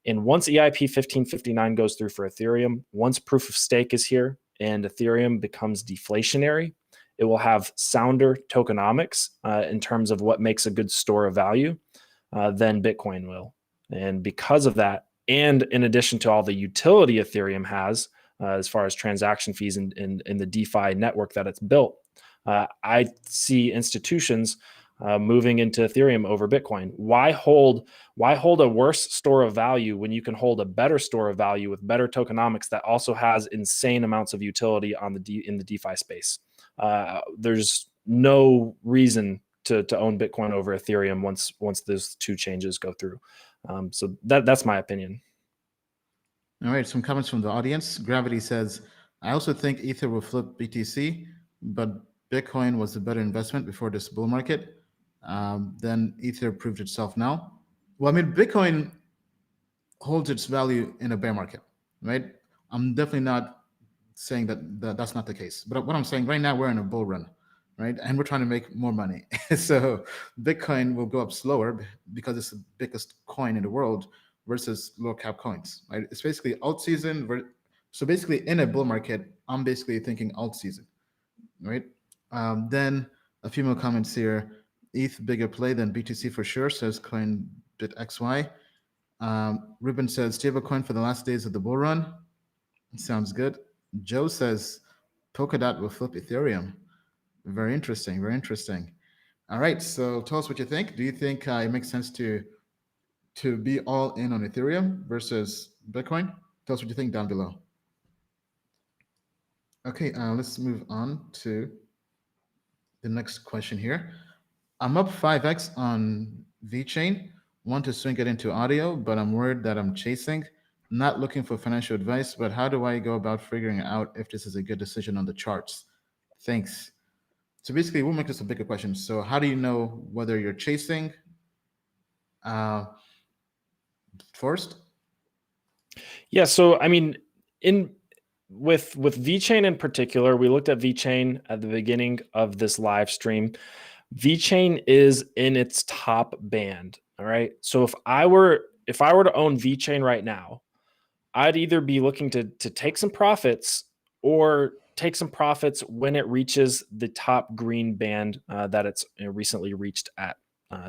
And once EIP 1559 goes through for Ethereum, once proof of stake is here and Ethereum becomes deflationary, it will have sounder tokenomics in terms of what makes a good store of value than Bitcoin will. And because of that, and in addition to all the utility Ethereum has as far as transaction fees in the DeFi network that it's built, I see institutions moving into Ethereum over Bitcoin. Why hold a worse store of value when you can hold a better store of value with better tokenomics that also has insane amounts of utility in the DeFi space? There's no reason to own Bitcoin over Ethereum once those two changes go through. So that's my opinion. All right, some comments from the audience. Gravity says, I also think Ether will flip BTC, but Bitcoin was a better investment before this bull market. Then Ether proved itself now. Well, I mean, Bitcoin holds its value in a bear market, right? I'm definitely not saying that's not the case. But what I'm saying right now, we're in a bull run, right? And we're trying to make more money. So Bitcoin will go up slower because it's the biggest coin in the world versus low cap coins, right? It's basically alt season. So basically in a bull market, I'm basically thinking alt season, right? Then a few more comments here. ETH bigger play than BTC for sure, says CoinBitXY. Ruben says stablecoin for the last days of the bull run. Sounds good. Joe says Polkadot will flip Ethereum. Very interesting. Very interesting. All right. So tell us what you think. Do you think it makes sense to be all in on Ethereum versus Bitcoin? Tell us what you think down below. Okay. Let's move on to the next question here. I'm up 5x on VeChain. Want to swing it into audio, but I'm worried that I'm chasing. Not looking for financial advice, but how do I go about figuring out if this is a good decision on the charts? Thanks. So basically, we'll make this a bigger question. So how do you know whether you're chasing? First? Yeah. So I mean, with VeChain in particular, we looked at VeChain at the beginning of this live stream. VeChain is in its top band. All right. So if I were to own VeChain right now, I'd either be looking to take some profits or take some profits when it reaches the top green band that it's recently reached at.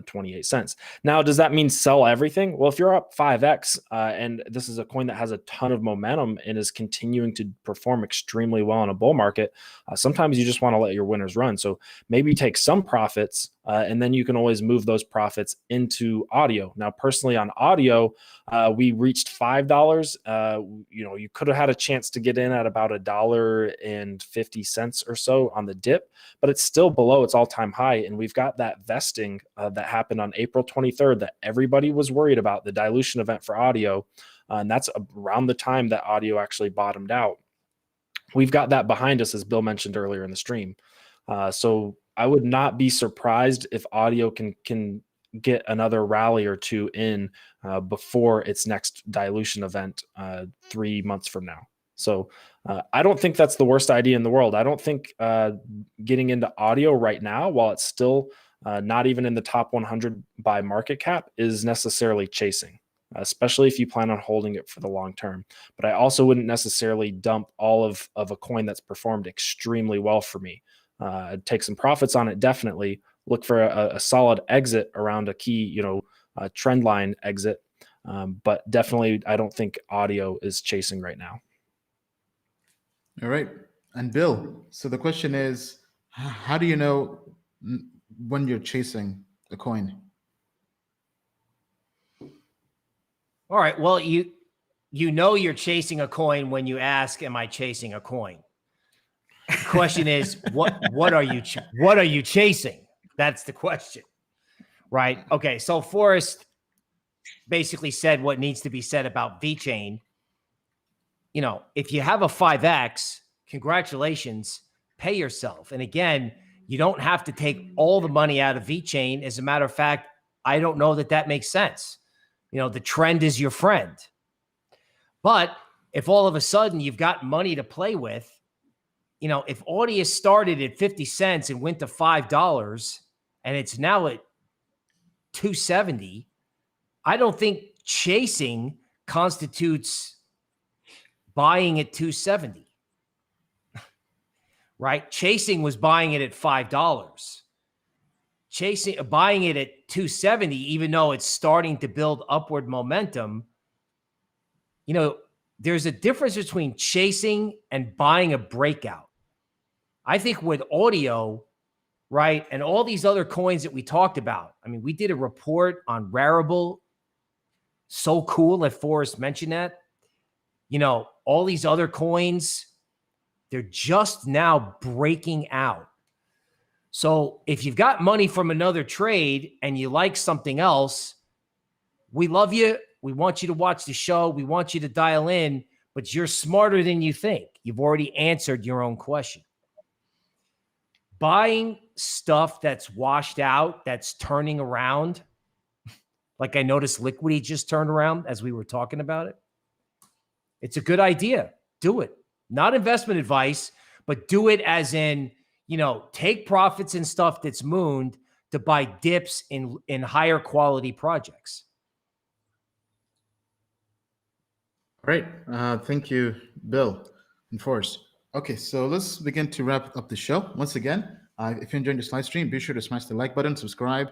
28 cents. Now, does that mean sell everything? Well, if you're up 5x and this is a coin that has a ton of momentum and is continuing to perform extremely well in a bull market, sometimes you just want to let your winners run. So maybe take some profits and then you can always move those profits into audio. Now, personally on audio, we reached $5. You could have had a chance to get in at about $1.50 or so on the dip, but it's still below its all-time high. And we've got that vesting that happened on April 23rd that everybody was worried about, the dilution event for audio. And that's around the time that audio actually bottomed out. We've got that behind us, as Bill mentioned earlier in the stream. So I would not be surprised if audio can get another rally or two in before its next dilution event 3 months from now. So I don't think that's the worst idea in the world. I don't think getting into audio right now, while it's still not even in the top 100 by market cap, is necessarily chasing, especially if you plan on holding it for the long term. But I also wouldn't necessarily dump all of a coin that's performed extremely well for me. I'd take some profits on it, definitely. Look for a solid exit around a key, trend line exit. But definitely, I don't think audio is chasing right now. All right. And Bill, so the question is, how do you know when you're chasing the coin? All right. Well, you know you're chasing a coin when you ask, "Am I chasing a coin?" The question is, what are you chasing? That's the question, right? Okay. So Forrest basically said what needs to be said about VeChain. If you have a 5x, congratulations, pay yourself. And again, you don't have to take all the money out of VeChain. As a matter of fact, I don't know that makes sense. The trend is your friend. But if all of a sudden you've got money to play with, if Audius started at 50 cents and went to $5 and it's now at 270, I don't think chasing constitutes buying at 270, right? Chasing was buying it at $5. Buying it at 270, even though it's starting to build upward momentum, there's a difference between chasing and buying a breakout. I think with audio, right, and all these other coins that we talked about, we did a report on Rarible. So cool that Forrest mentioned that. All these other coins, they're just now breaking out. So if you've got money from another trade and you like something else, we love you. We want you to watch the show. We want you to dial in, but you're smarter than you think. You've already answered your own question. Buying stuff that's washed out, that's turning around, like I noticed Liquidity just turned around as we were talking about it. It's a good idea. Do it. Not investment advice, but do it as in, take profits and stuff that's mooned to buy dips in higher quality projects. All right. Thank you, Bill and Forrest. Okay, so let's begin to wrap up the show. Once again, if you're enjoying this live stream, be sure to smash the like button, subscribe,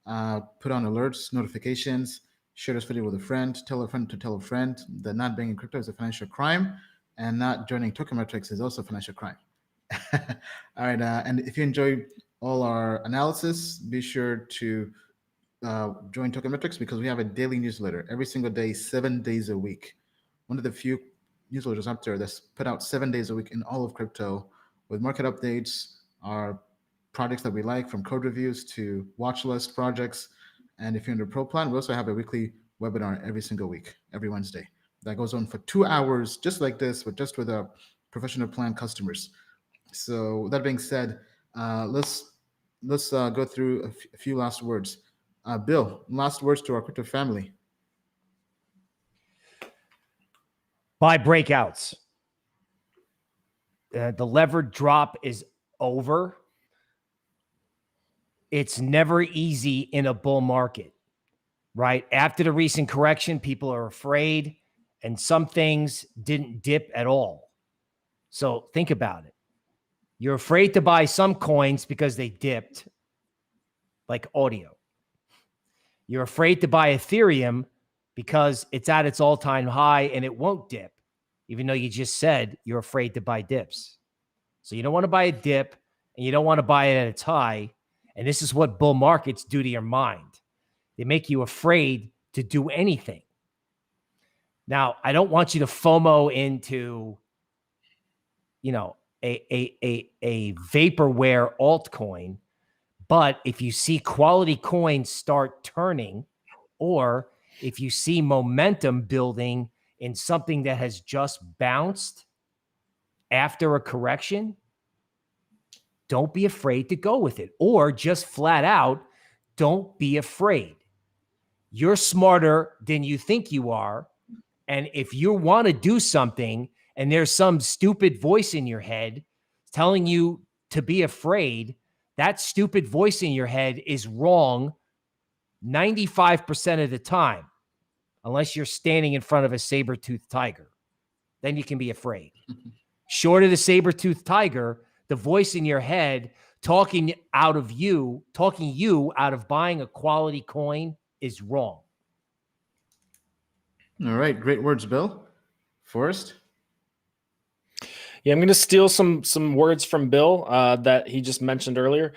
put on alerts, notifications, share this video with a friend, tell a friend to tell a friend that not being in crypto is a financial crime, and not joining Token Metrics is also a financial crime. All right, and if you enjoy all our analysis, be sure to join Token Metrics because we have a daily newsletter every single day, 7 days a week. One of the few newsletters out there that's put out 7 days a week in all of crypto with market updates, our projects that we like, from code reviews to watch list projects. And if you're in the pro plan, we also have a weekly webinar every single week, every Wednesday. That goes on for 2 hours, just like this, but just with our professional plan customers. So that being said, let's go through a few last words. Bill, last words to our crypto family. Buy breakouts. The levered drop is over. It's never easy in a bull market, right? After the recent correction, people are afraid, and some things didn't dip at all. So think about it. You're afraid to buy some coins because they dipped, like audio. You're afraid to buy Ethereum because it's at its all-time high and it won't dip, even though you just said you're afraid to buy dips. So you don't want to buy a dip and you don't want to buy it at its high. And this is what bull markets do to your mind. They make you afraid to do anything. Now, I don't want you to FOMO into, you know, a vaporware altcoin, but if you see quality coins start turning, or if you see momentum building in something that has just bounced after a correction, don't be afraid to go with it, or just flat out, don't be afraid. You're smarter than you think you are. And if you want to do something and there's some stupid voice in your head telling you to be afraid, that stupid voice in your head is wrong 95% of the time, unless you're standing in front of a saber-toothed tiger. Then you can be afraid. Short of the saber-toothed tiger, the voice in your head talking you out of buying a quality coin is wrong. All right, great words, Bill. Forrest? Yeah, I'm going to steal some words from Bill that he just mentioned earlier,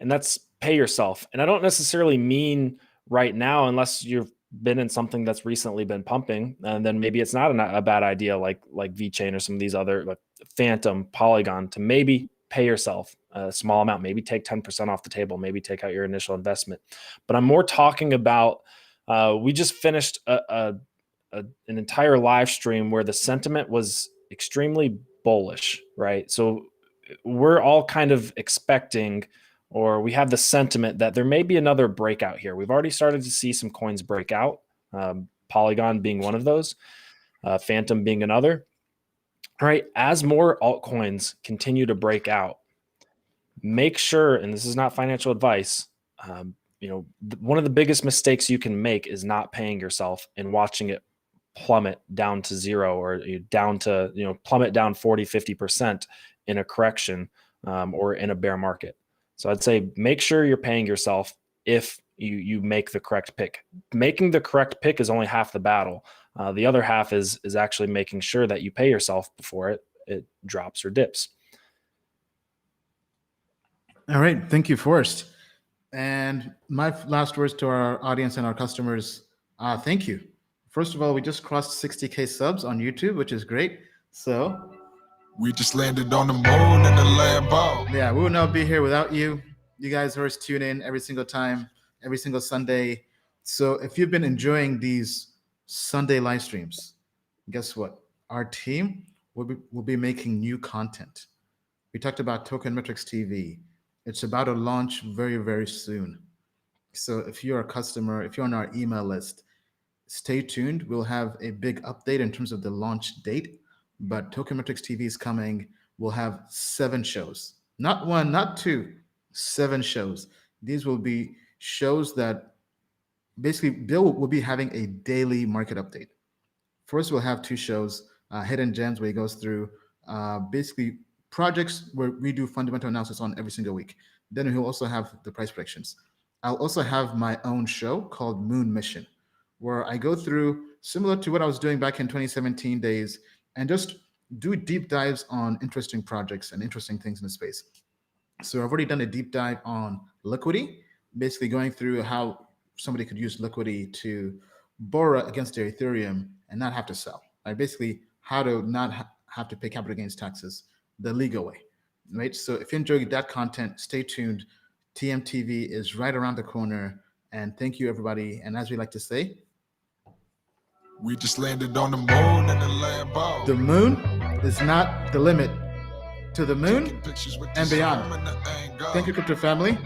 and that's pay yourself. And I don't necessarily mean right now, unless you've been in something that's recently been pumping, and then maybe it's not a bad idea like VeChain or some of these other like Phantom, Polygon, to maybe pay yourself a small amount, maybe take 10% off the table, maybe take out your initial investment. But I'm more talking about we just finished an entire live stream where the sentiment was extremely bullish, right? So we're all kind of expecting, or we have the sentiment that there may be another breakout here. We've already started to see some coins break out, Polygon being one of those, Phantom being another. All right, as more altcoins continue to break out, make sure, and this is not financial advice, one of the biggest mistakes you can make is not paying yourself and watching it plummet down to zero, or down to, plummet down 40-50% in a correction or in a bear market. So I'd say make sure you're paying yourself if you make the correct pick. Making the correct pick is only half the battle. The other half is actually making sure that you pay yourself before it drops or dips. All right, thank you, Forrest. And my last words to our audience and our customers, thank you. First of all, we just crossed 60K subs on YouTube, which is great. So we just landed on the moon in the Lambo. Yeah, we would not be here without you. You guys always tune in every single time, every single Sunday. So if you've been enjoying these Sunday live streams, guess what? Our team will be making new content. We talked about Token Metrics TV. It's about to launch very, very soon. So if you're a customer, if you're on our email list, stay tuned. We'll have a big update in terms of the launch date, but Token Metrics TV is coming. We'll have 7 shows, not 1, not 2, 7 shows. These will be shows that basically Bill will be having a daily market update. First, we'll have 2 shows, Hidden Gems, where he goes through basically projects where we do fundamental analysis on every single week. Then he'll also have the price predictions. I'll also have my own show called Moon Mission, where I go through, similar to what I was doing back in 2017 days, and just do deep dives on interesting projects and interesting things in the space. So I've already done a deep dive on liquidity, basically going through how somebody could use liquidity to borrow against their Ethereum and not have to sell. Right? Basically, how to not have to pay capital gains taxes the legal way. Right? So if you enjoy that content, stay tuned. TMTV is right around the corner. And thank you, everybody. And as we like to say, we just landed on the moon in the Lambo. The moon is not the limit. To the moon and beyond. Thank you, Crypto family.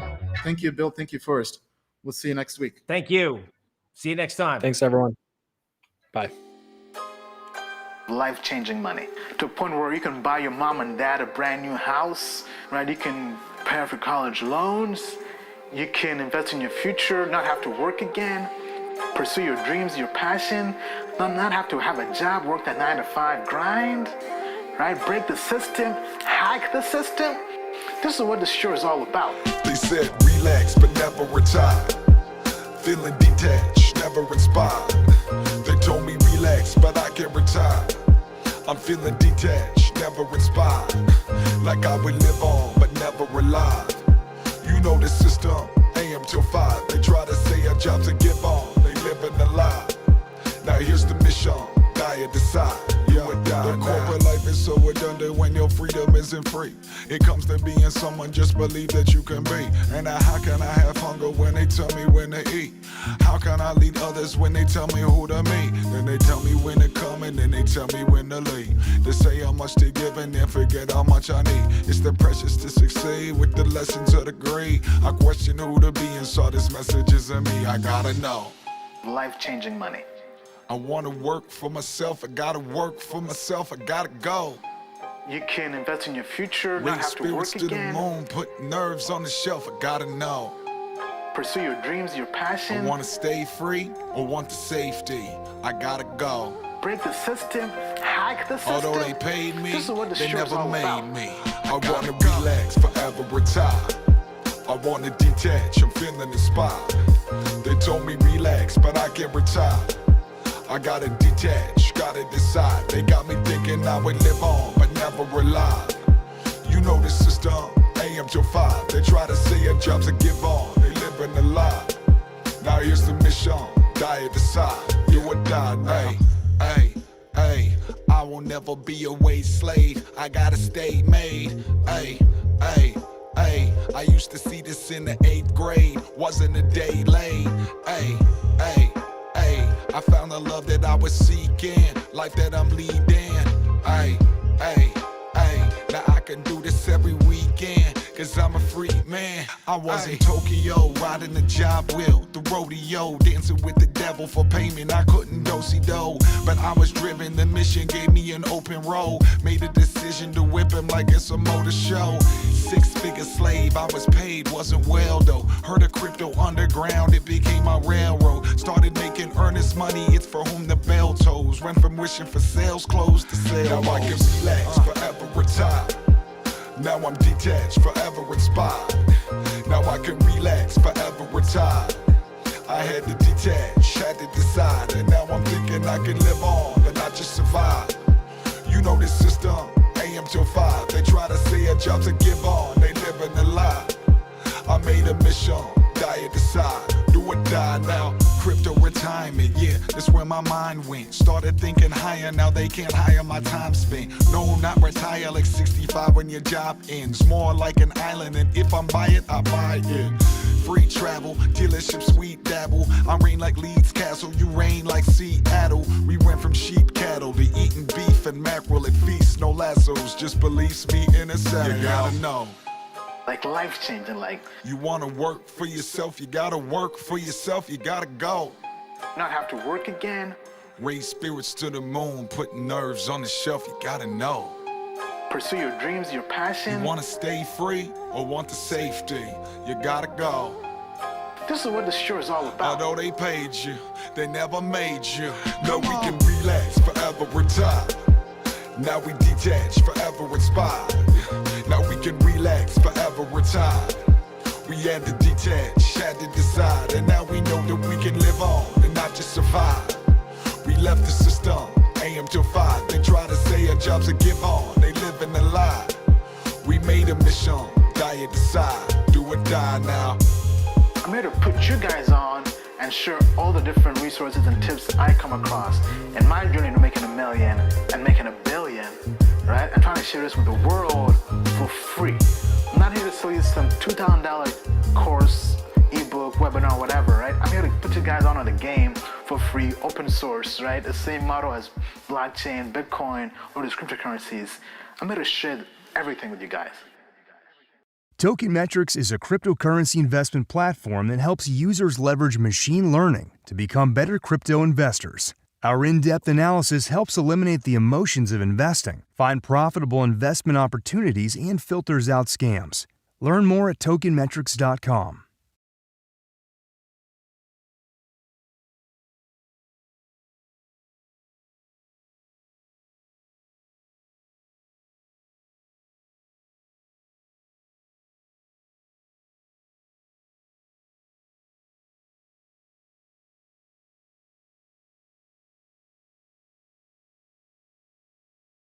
Thank you, Bill. Thank you, Forrest. We'll see you next week. Thank you. See you next time. Thanks, everyone. Bye. Life-changing money to a point where you can buy your mom and dad a brand new house, right? You can pay off your college loans. You can invest in your future, not have to work again, pursue your dreams, your passion, not have to have a job, work that 9-to-5 grind, right? Break the system, hack the system. This is what this show is all about. They said relax, but never retire. feeling detached, never inspired. They told me relax, but I can't retire. I'm feeling detached, never inspired. Like I would live on, but never alive. You know the system, AM till 5. They try to say our jobs and give on. They living a lie. Now here's the mission, die or decide. You would die. The corporate life is so redundant when your freedom isn't free. It comes to being someone, just believe that you can be. And now how can I have hunger when they tell me when to eat? How can I lead others when they tell me who to meet? Then they tell me when to come and then they tell me when to leave. They say how much they give and then forget how much I need. It's the precious to succeed with the lessons of the greed. I question who to be and saw this message is in me. I gotta know. Life-changing money. I wanna work for myself, I gotta work for myself, I gotta go. You can invest in your future, not Raise have to work spirits to the again. moon, put nerves on the shelf, I gotta know. Pursue your dreams, your I passion. wanna stay free or want the safety, I gotta go. Break the system, hack the system. Although they paid me, This is what the they show's never all made about. me. I wanna relax, forever retire. I wanna detach, I'm feeling inspired. They told me relax, but I can't retire. I gotta detach, gotta decide. They got me thinking I would live on, but never rely. You know the system, AM till 5. They try to say our jobs and give on. They live in a lie. Now here's the mission, die or decide. You would die now. Hey, hey, I will never be a wage slave. I gotta stay made. Hey, hey, hey. I used to see this in the 8th grade. Wasn't a day late. Hey, hey. Hey, I found the love that I was seeking, life that I'm leading. Hey, hey, hey, now I can do this every weekend, cause I'm a free man. I was in Tokyo, riding the job wheel, the rodeo, dancing with the devil for payment. I couldn't do-si-do, but I was driven. The mission gave me an open road. Made a decision to whip him like it's a motor show. 6-figure slave, I was paid, wasn't well though. Heard of crypto underground, it became my railroad. Started making earnest money, it's for whom the bell tolls. Went from wishing for sales closed to sales. Now I can relax, forever retire. Now I'm detached, forever inspired. Now I can relax, forever retire. I had to detach, had to decide. And now I'm thinking I can live on and not just survive. You know this system, AM till 5. They try to say our jobs and give on. They live in a lie. I made a mission, die or decide. Do or die now. Crypto retirement, yeah, that's where my mind went. Started thinking higher, now they can't hire my time spent. No, not retire like 65 when your job ends. More like an island, and if I'm by it, I buy it. Free travel, dealership, sweet dabble. I reign like Leeds Castle, you reign like Seattle. We went from sheep cattle to eating beef and mackerel at feasts. No lassos, just beliefs me in a saddle. You gotta know. Like life-changing, like You wanna work for yourself, you gotta work for yourself, you gotta go. not have to work again. Raise spirits to the moon, put nerves on the shelf, you gotta know. Pursue your dreams, your You passion. wanna stay free or want the safety, you gotta go. This is what the show is all about. Although they paid you, they never made you. No, we can relax, forever retire. Now we detach, forever inspired. Now we can relax, forever retire. We had to detach, had to decide. And now we know that we can live on and not just survive. We left the system, AM till 5. They try to say our jobs and give on. They live in a lie. We made a mission, die or decide. Do or die now. I'm here to put you guys on and share all the different resources and tips I come across in my journey to making $1 million and making $1 billion, right? I'm trying to share this with the world for free. I'm not here to sell you some $2,000 course, ebook, webinar, whatever, right? I'm here to put you guys on the game for free, open source, right? The same model as blockchain, Bitcoin, or these cryptocurrencies. I'm here to share everything with you guys. Token Metrics is a cryptocurrency investment platform that helps users leverage machine learning to become better crypto investors. Our in-depth analysis helps eliminate the emotions of investing, find profitable investment opportunities, and filters out scams. Learn more at tokenmetrics.com.